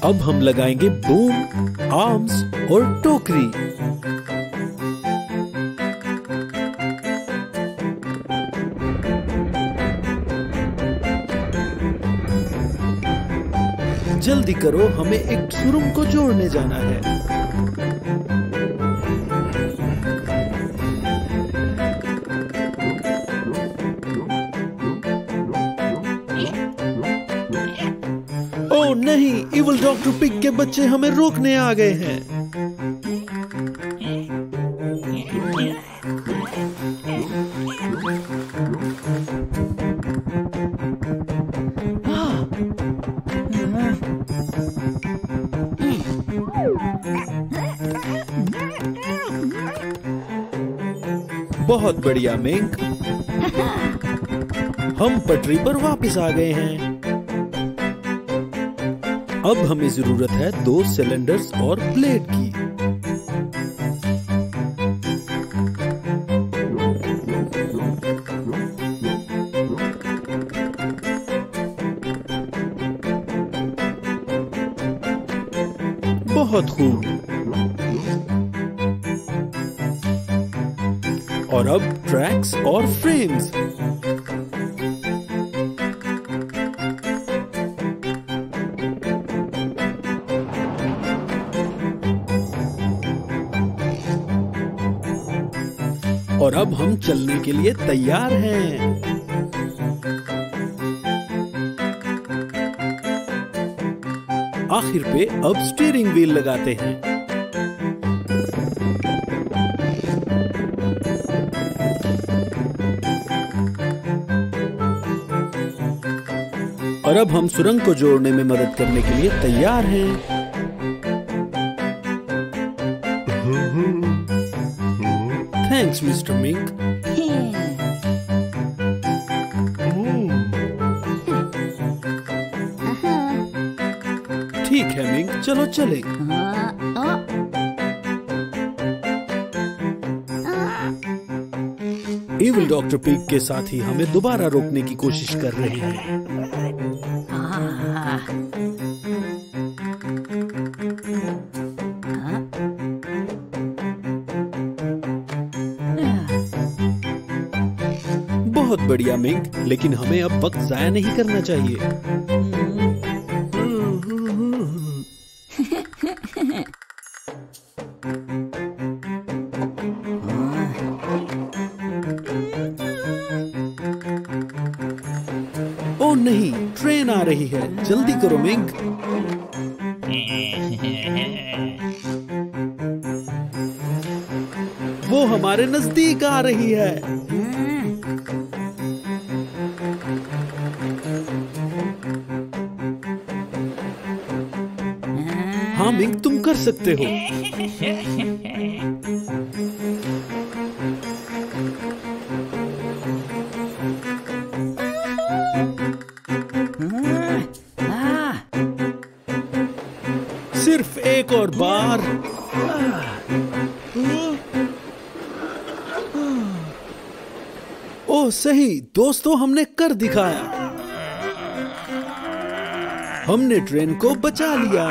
अब हम लगाएंगे बूम, आर्म्स और टोकरी। जल्दी करो, हमें एक सुरुंग को जोड़ने जाना है। ओह नहीं, इविल डॉक्टर पिग के बच्चे हमें रोकने आ गए हैं। बहुत बढ़िया मिंक, हम पटरी पर वापस आ गए हैं। अब हमें जरूरत है 2 सिलेंडर्स और प्लेट की। बहुत खूब। और अब ट्रैक्स और फ्रेम्स। और अब हम चलने के लिए तैयार हैं। आखिर पे अब स्टीयरिंग व्हील लगाते हैं। और अब हम सुरंग को जोड़ने में मदद करने के लिए तैयार हैं। Thanks mister mink. ठीक है मिंक, चलो चले। इविल डॉक्टर पिग के साथी हमें दोबारा रोकने की कोशिश कर रहे हैं। बहुत बढ़िया मिंक, लेकिन हमें अब वक्त जाया नहीं करना चाहिए। ओ नहीं, ट्रेन आ रही है, जल्दी करो मिंक। वो हमारे नजदीक आ रही है। हाँ मिंक, तुम कर सकते हो। सिर्फ एक और बार। ओह सही दोस्तों, हमने कर दिखाया। हमने ट्रेन को बचा लिया।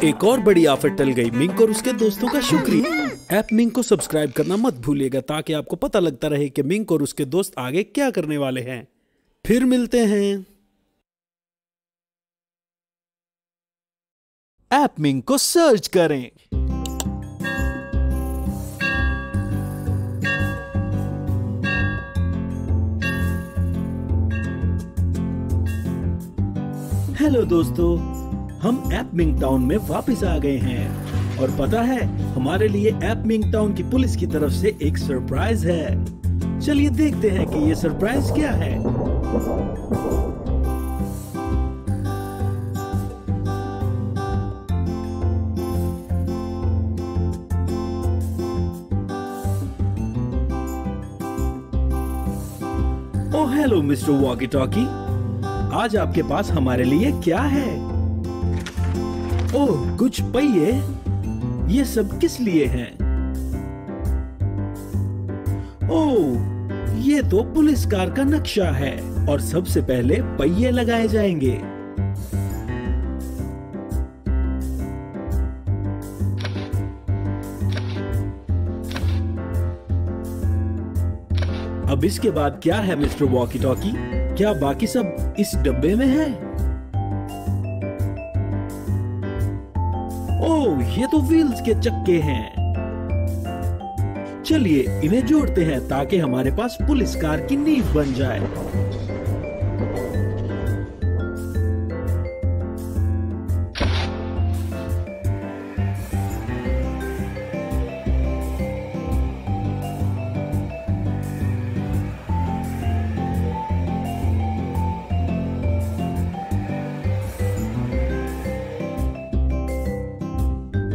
एक और बड़ी आफत टल गई। मिंक और उसके दोस्तों का शुक्रिया। ऐप मिंक को सब्सक्राइब करना मत भूलिएगा ताकि आपको पता लगता रहे कि मिंक और उसके दोस्त आगे क्या करने वाले हैं। फिर मिलते हैं। ऐप मिंक को सर्च करें। हेलो दोस्तों, हम ऐप मिंक टाउन में वापस आ गए हैं और पता है हमारे लिए ऐप मिंक टाउन की पुलिस की तरफ से एक सरप्राइज है। चलिए देखते हैं कि ये सरप्राइज क्या है। Oh hello mister walkie talkie, आज आपके पास हमारे लिए क्या है? ओह कुछ पहिए, ये सब किस लिए हैं? ओह ये तो पुलिस कार का नक्शा है और सबसे पहले पहिए लगाए जाएंगे। अब इसके बाद क्या है मिस्टर वॉकी टॉकी? क्या बाकी सब इस डब्बे में है? ओह ये तो व्हील्स के चक्के हैं। चलिए इन्हें जोड़ते हैं ताकि हमारे पास पुलिस कार की नींव बन जाए।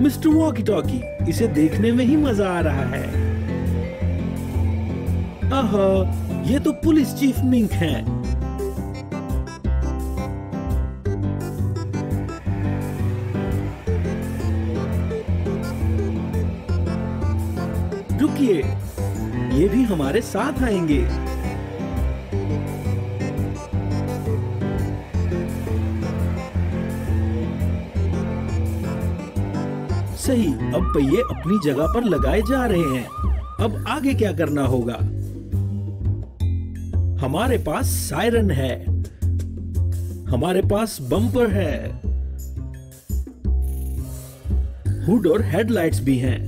मिस्टर वॉकी टॉकी, इसे देखने में ही मजा आ रहा है। आहा, ये तो पुलिस चीफ मिंक हैं। रुकिए, ये भी हमारे साथ आएंगे। सही, अब पहिए अपनी जगह पर लगाए जा रहे हैं। अब आगे क्या करना होगा? हमारे पास सायरन है, हमारे पास बम्पर है, हुड और हेडलाइट्स भी हैं,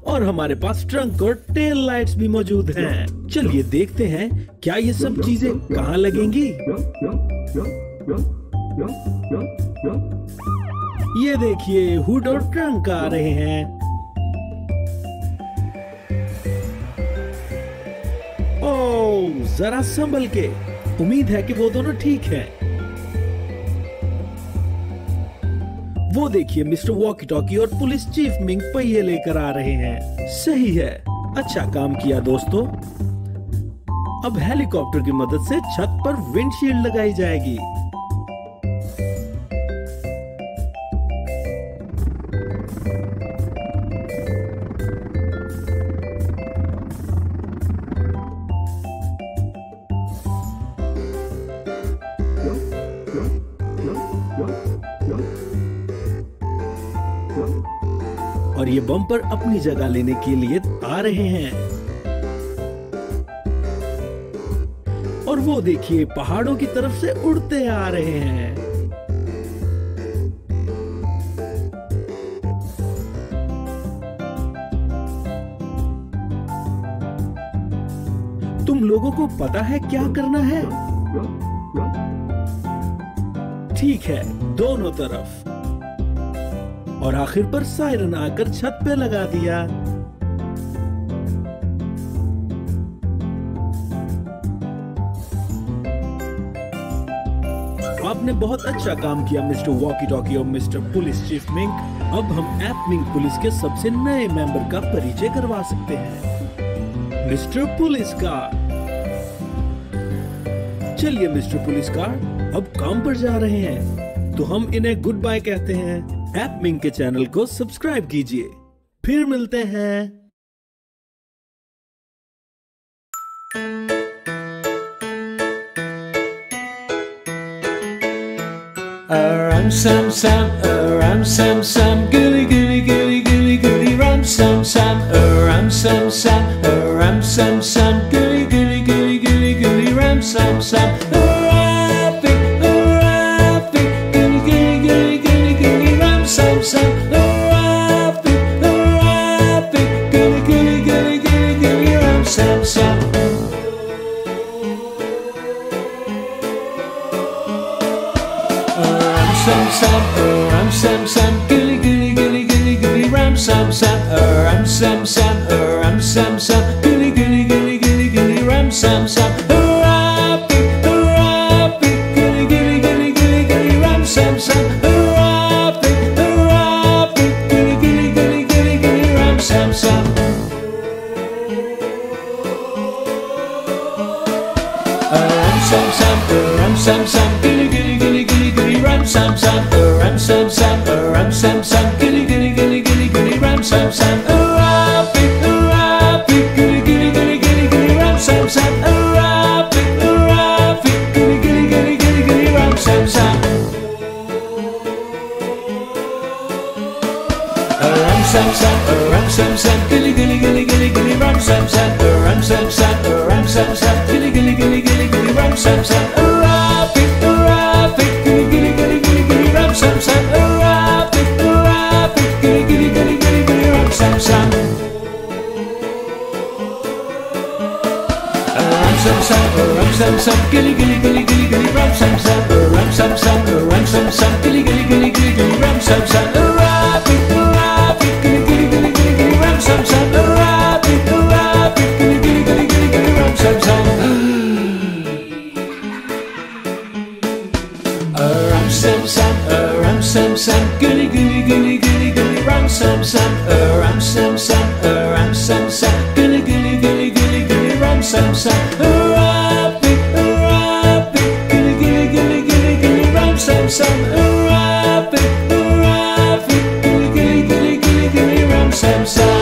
और हमारे पास ट्रंक और टेल लाइट्स भी मौजूद हैं। चलिए देखते हैं क्या ये सब चीजें कहां लगेंगी। ये देखिए, हुड और ट्रंक आ रहे हैं। ओह, जरा संभल के। उम्मीद है कि वो दोनों ठीक हैं। वो देखिए, मिस्टर वॉकी टॉकी और पुलिस चीफ मिंक पहिए लेकर आ रहे हैं। सही है, अच्छा काम किया दोस्तों। अब हेलीकॉप्टर की मदद से छत पर विंडशील्ड लगाई जाएगी। और ये बम्पर अपनी जगह लेने के लिए आ रहे हैं। और वो देखिए, पहाड़ों की तरफ से उड़ते आ रहे हैं। तुम लोगों को पता है क्या करना है? ठीक है, दोनों तरफ। और आखिर पर सायरन आकर छत पे लगा दिया। आपने बहुत अच्छा काम किया मिस्टर वॉकी टॉकी और मिस्टर पुलिस चीफ मिंक। अब हम ऐप मिंक पुलिस के सबसे नए मेंबर का परिचय करवा सकते हैं, मिस्टर पुलिस कार। चलिए मिस्टर पुलिस कार, अब काम पर जा रहे हैं, तो हम इन्हें गुड बाय कहते हैं। ऐप मिंक के चैनल को सब्सक्राइब कीजिए, फिर मिलते हैं। Ram sam sam, ram sam sam, goody goody goody goody goody, ram sam sam, ram sam sam, ram sam sam, goody goody goody goody goody, ram sam sam. Sam sam, hurrah, hurrah, goody goody goody goody goody, ram sam sam. Ram sam sam, ram sam sam, goody goody goody goody goody, ram sam sam, ram sam sam, ram sam sam, goody goody goody goody goody, ram sam sam. Hurrah, hurrah, goody goody goody goody goody, ram sam sam. Sam sam. Ram sam sam, ram sam sam, goody goody goody goody goody, ram sam sam, ram sam sam, ram sam sam, goody goody goody goody goody, ram sam sam. Hurrah, hurrah, goody goody goody goody goody, ram sam sam. Hurrah, hurrah, goody goody goody goody goody, ram sam sam. Ram sam sam, ram sam sam, goody goody goody goody goody, ram sam sam, ram sam sam, ram sam sam, goody goody goody goody goody, ram sam sam. Hurrah, hurrah, goody goody goody goody goody, ram sam sam. Hurrah, hurrah, goody goody goody goody goody, ram sam sam. Ram sam sam, ram sam sam, goody goody goody goody goody, ram sam sam, ram sam sam, ram sam sam, goody goody goody goody goody, ram sam sam. Hurrah, hurrah, goody goody goody goody goody, ram sam sam. Hurrah, hurrah, goody goody goody goody goody, ram sam sam. Ram sam sam, ram sam sam, goody goody goody goody goody, ram sam sam, ram sam sam, ram sam sam, gilly gilly gilly gilly gilly ram sam sam, rapi rapi, gilly gilly gilly gilly gilly ram sam sam, rapi rapi, gilly gilly gilly gilly gilly ram sam sam.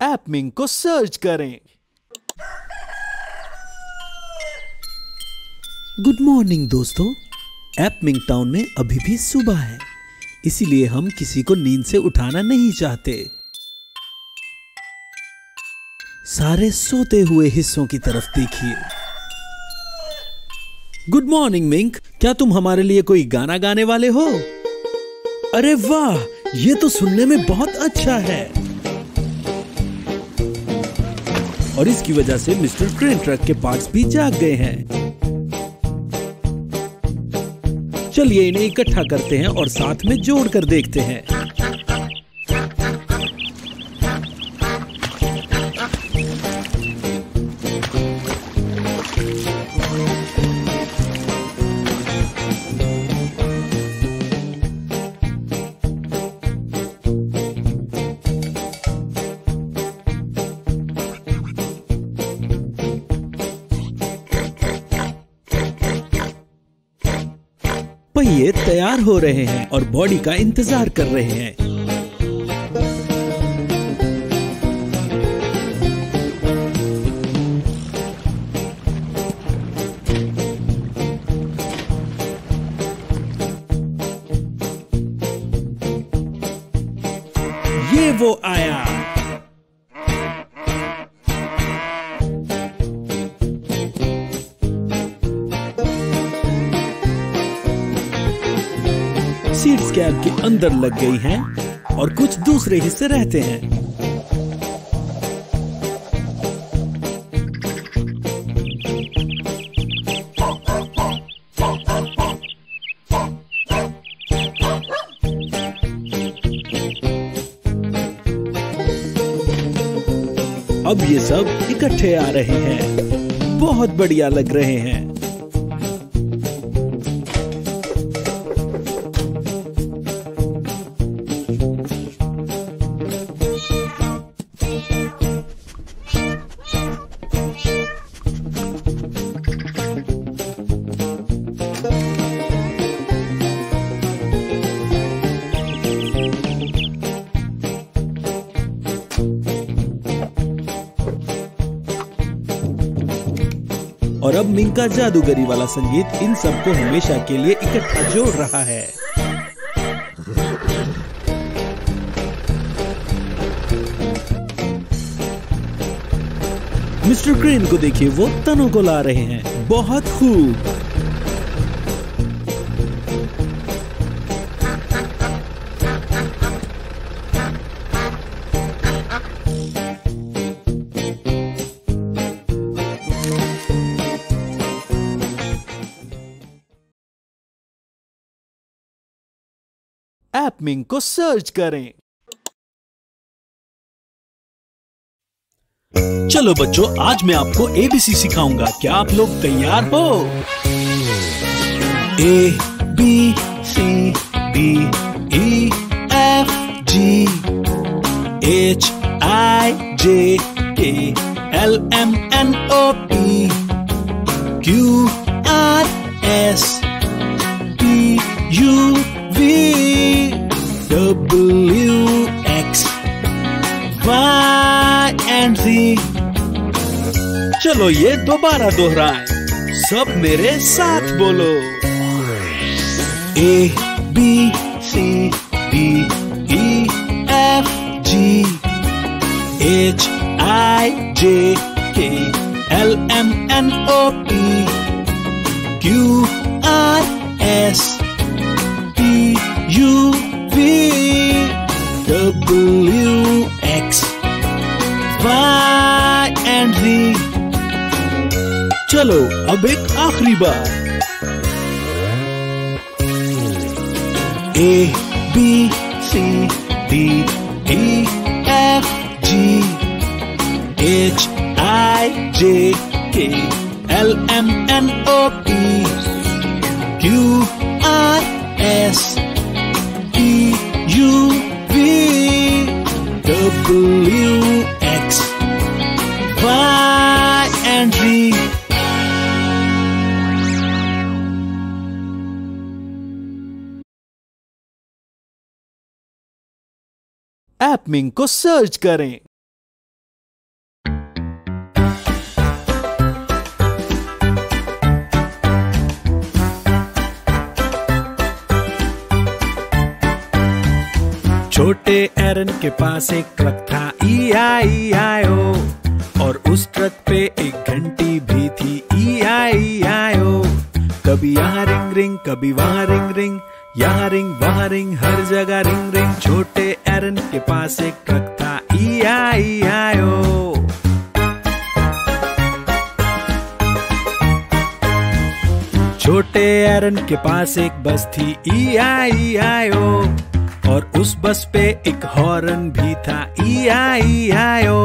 एपमिंग को search करें। Good morning दोस्तों। एपमिंग town में अभी भी सुबह है, इसीलिए हम किसी को नींद से उठाना नहीं चाहते। सारे सोते हुए हिस्सों की तरफ देखिए। गुड मॉर्निंग मिंक, क्या तुम हमारे लिए कोई गाना गाने वाले हो? अरे वाह, ये तो सुनने में बहुत अच्छा है। और इसकी वजह से मिस्टर ट्रेन ट्रक के पार्ट्स भी जाग गए हैं। चलिए इन्हें इकट्ठा करते हैं और साथ में जोड़कर देखते हैं। पहिए तैयार हो रहे हैं और बॉडी का इंतजार कर रहे हैं। ये वो आया। सीट्स कैब के अंदर लग गई हैं और कुछ दूसरे हिस्से रहते हैं। अब ये सब इकट्ठे आ रहे हैं, बहुत बढ़िया लग रहे हैं। और अब मिंक का जादूगरी वाला संगीत इन सबको हमेशा के लिए इकट्ठा जोड़ रहा है। मिस्टर क्रेन को देखिए, वो तनों को ला रहे हैं। बहुत खूब। ऐप मिंक को सर्च करें। चलो बच्चों, आज मैं आपको एबीसी सिखाऊंगा। क्या आप लोग तैयार हो? A B C D E F G H I J K L M N O P Q R S T U V W X Y and Z। चलो ये दोबारा दोहराएं, सब मेरे साथ बोलो। A B C D E F G H I J K L M N O P Q R S T U V W X Y and Z। चलो अब एक आखिरी बार। A B C D E F G H I J K L M N O P Q R S U V W X Y and Z। App mink को search करें। छोटे एरन के पास एक truck था E-I-E-I-O, और उस truck पे एक घंटी भी थी E-I-E-I-O। कभी यहाँ रिंग रिंग, कभी वहाँ रिंग रिंग, यहाँ रिंग वहाँ रिंग, हर जगह रिंग रिंग। छोटे एरन के पास एक ट्रक था E-I-E-I-O। छोटे एरन के पास एक बस थी E-I-E-I-O, और उस बस पे एक हॉर्न भी था E-I-E-I-O।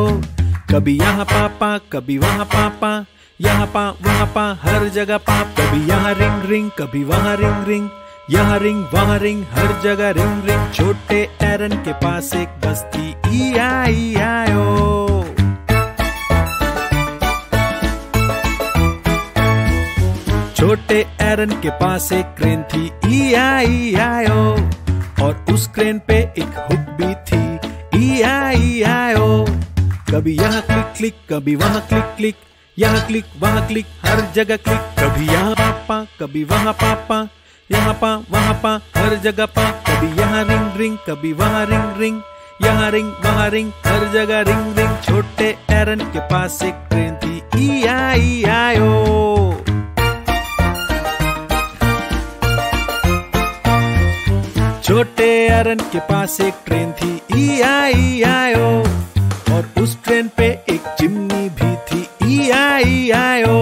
कभी यहाँ पापा, कभी वहाँ पापा, यहाँ पा वहाँ पा, हर जगह पा। कभी यहाँ रिंग रिंग, कभी वहाँ रिंग रिंग, यहाँ रिंग वहाँ रिंग, हर जगह रिंग रिंग। छोटे एरन के पास एक बस थी E-I-E-I-O। छोटे एरन के पास एक क्रेन थी E-I-E-I-O, और उस क्रेन पे एक हुक भी थी E-I-E-I-O। कभी यहाँ क्लिक क्लिक, कभी वहाँ क्लिक क्लिक, यहाँ क्लिक वहाँ क्लिक, हर जगह क्लिक। कभी यहाँ पापा, कभी वहाँ पापा, यहाँ पा वहाँ पा, हर जगह पा। कभी यहाँ रिंग रिंग, कभी वहाँ रिंग रिंग, यहाँ रिंग वहाँ रिंग, हर जगह रिंग रिंग। छोटे एरन के पास एक ट्रेन थी E-I-E-I-O। छोटे एरन के पास एक ट्रेन थी E-I-E-I-O, और उस ट्रेन पे एक चिमनी भी थी E-I-E-I-O।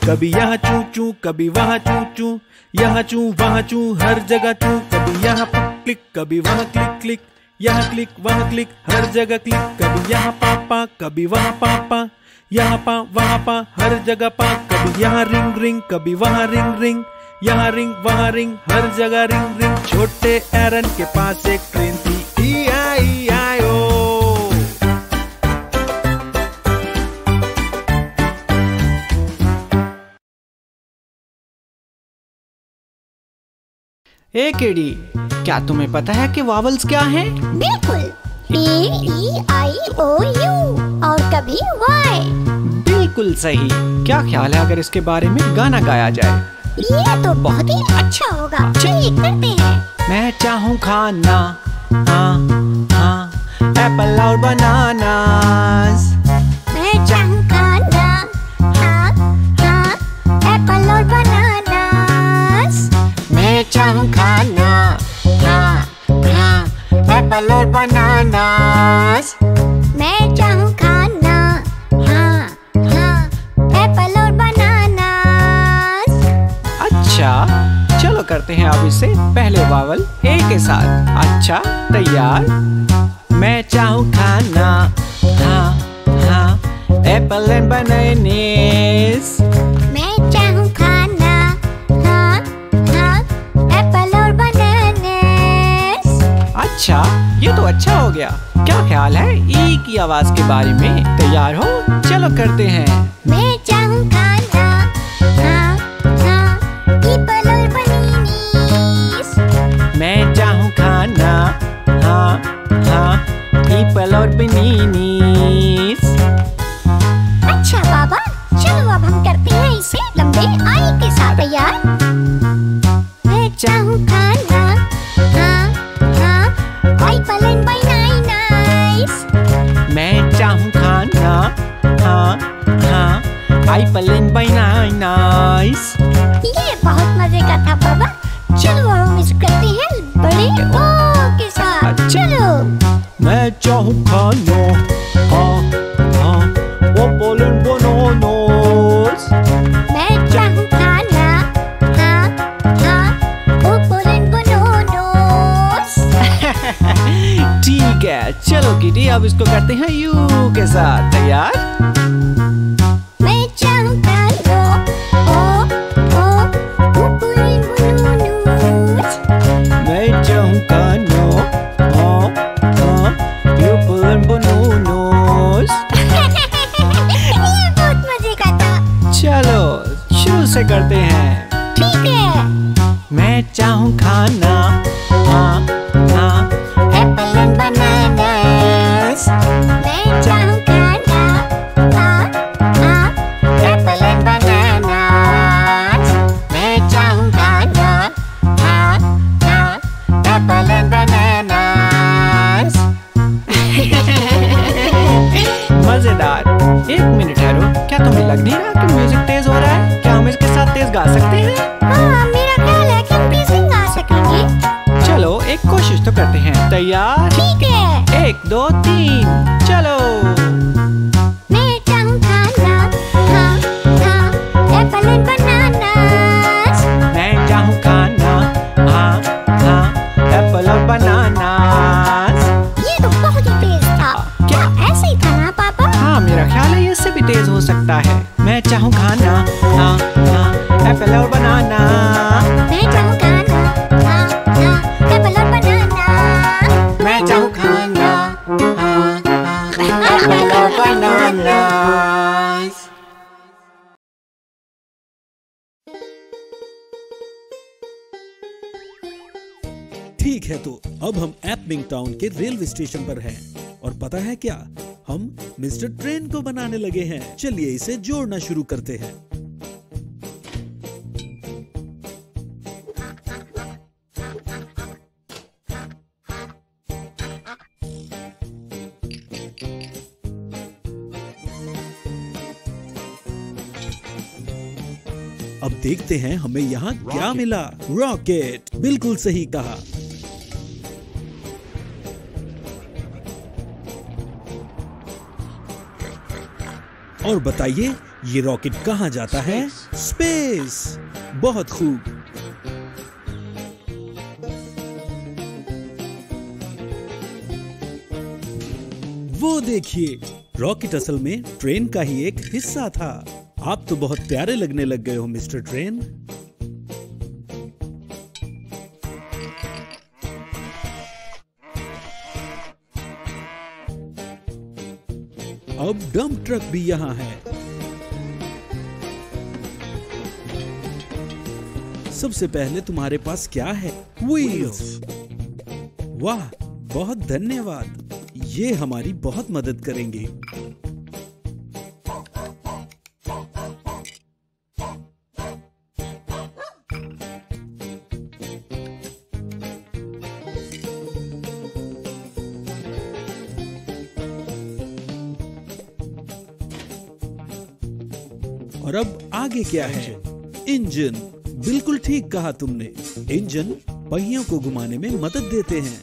कभी यहाँ चू चू, कभी वहाँ चू चू, यहाँ चू वहाँ चू, हर जगह चू। कभी यहाँ क्लिक, कभी वहाँ क्लिक क्लिक, यहाँ क्लिक वहाँ क्लिक, हर जगह क्लिक, कभी यहाँ पापा कभी वहाँ पापा, यहाँ पा वहाँ पा, हर जगह पा, कभी यहाँ रिंग रिंग कभी वहाँ रिंग रिंग, यहाँ रिंग वहाँ रिंग, हर जगह रिंग रिंग। छोटे एरन के पास एक ट्रेन थी, E-I-E-I-O। ए केडी, क्या तुम्हें पता है कि वावल्स क्या हैं? बिल्कुल, E-I-O-U और कभी Y। बिल्कुल सही। क्या ख्याल है अगर इसके बारे में गाना गाया जाए? ये तो बहुत ही अच्छा होगा, चलिए करते हैं। मैं चाहूँ खाना, हाँ हाँ, एप्पल और बनानास। मैं चाहूँ खाना, हाँ हाँ, एप्पल और बनानास। मैं चाहूँ खाना, हाँ हाँ, एप्पल और बनानास। मैं चाहूँ खाना, हाँ हाँ, एप्पल और बनानास। अच्छा, चलो करते हैं अब इसे पहले वावल ए के साथ। अच्छा, तैयार। मैं चाहूँ खाना, हाँ हाँ, एप्पल एंड बनानास। मैं चाहूँ खाना, हाँ हाँ, एप्पल और बनानास। अच्छा, ये तो अच्छा हो गया। क्या ख्याल है ई की आवाज के बारे में? तैयार हो? चलो करते हैं। मैं चाहूँ खाना, हाँ हाँ, एप्पल और बनानास। मैं चाहूँ खाना, हाँ हाँ, एप्पल और बनानास। अच्छा बाबा, चलो अब हम करते हैं इसे लंबे आई के साथ। तैयार? मैं चाहूँ खाना, हाँ हाँ, एप्पल एंड बनानास। मैं चाहूँ खाना, हाँ हाँ, एप्पल एंड बनानास। ये बहुत मजे का था बाबा। चलो अब हम इसे करते हैं बड़े ओ के साथ। चलो। मैं चाहूँ खाना, हाँ हाँ, एप्पल एंड बनानास। मैं चाहूँ खाना, हाँ हाँ, एप्पल एंड बनानास। ठीक है, चलो किटी, अब इसको करते हैं यू के साथ। तैयार? मैं चाहूँ खाना, ओ ओ, एप्पल एंड बनानास। मैं चाहूँ खाना, हाँ हाँ, एप्पल एंड बनानास। ये बहुत मजे का था। चलो शुरू से करते हैं। ठीक है। मैं चाहूँ खाना, हाँ हाँ, एप्पल एंड बनानास। मैं चाहूँ खाना, हाँ हाँ, एप्पल एंड बनानास। मैं चाहूँ खाना, हाँ हाँ, एप्पल एंड बनानास। मजेदार। एक मिनट ठहरो, क्या तुम्हें लग नहीं रहा कि म्यूजिक तेज हो रहा है? क्या हम इसके साथ तेज गा सकते हैं? हाँ, मेरा ख्याल है कि हम तेज गा सकेंगे। चलो एक कोशिश तो करते हैं। तैयार? ठीक है। 1 2 3 चलो। मैं चाहूँ खाना, हाँ हाँ, एप्पल एंड बनानास। मैं चाहूँ खाना, हाँ हाँ, एप्पल और बनानास। ये तो बहुत ही तेज था। क्या ऐसे ही था ना पापा? हाँ, मेरा ख्याल है इससे भी तेज हो सकता है। मैं चाहूँ खाना, हाँ हाँ, एप्पल और बनाना। मैं चाहूँ खाना, हाँ हाँ, एप्पल और बनाना। मैं चाहूँ खाना, हाँ हाँ, एप्पल और बनानास। ठीक है, तो अब हम एपमिंग टाउन के रेलवे स्टेशन पर हैं और पता है क्या, हम मिस्टर ट्रेन को बनाने लगे हैं। चलिए इसे जोड़ना शुरू करते हैं। अब देखते हैं हमें यहाँ क्या मिला। रॉकेट, बिल्कुल सही कहा। और बताइए, ये रॉकेट कहाँ जाता है? स्पेस। बहुत खूब। वो देखिए, रॉकेट असल में ट्रेन का ही एक हिस्सा था। आप तो बहुत प्यारे लगने लग गए हो मिस्टर ट्रेन। अब डंप ट्रक भी यहाँ है। सबसे पहले तुम्हारे पास क्या है? व्हील्स। वाह, बहुत धन्यवाद, ये हमारी बहुत मदद करेंगे। और अब आगे क्या है? इंजन। बिल्कुल ठीक कहा तुमने, इंजन पहियों को घुमाने में मदद देते हैं।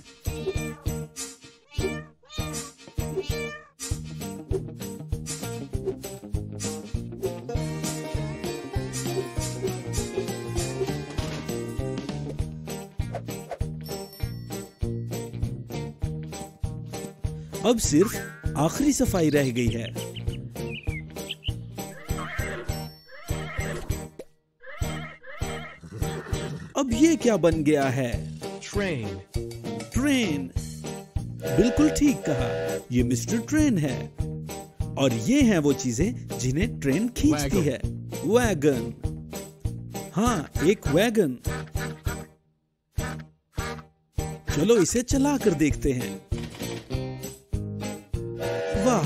अब सिर्फ आखिरी सफाई रह गई है। अब ये क्या बन गया है? ट्रेन। ट्रेन, बिल्कुल ठीक कहा, ये मिस्टर ट्रेन है। और ये हैं वो चीजें जिन्हें ट्रेन खींचती है। वैगन। हाँ, एक वैगन। चलो इसे चला कर देखते हैं। वाह,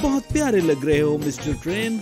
बहुत प्यारे लग रहे हो मिस्टर ट्रेन।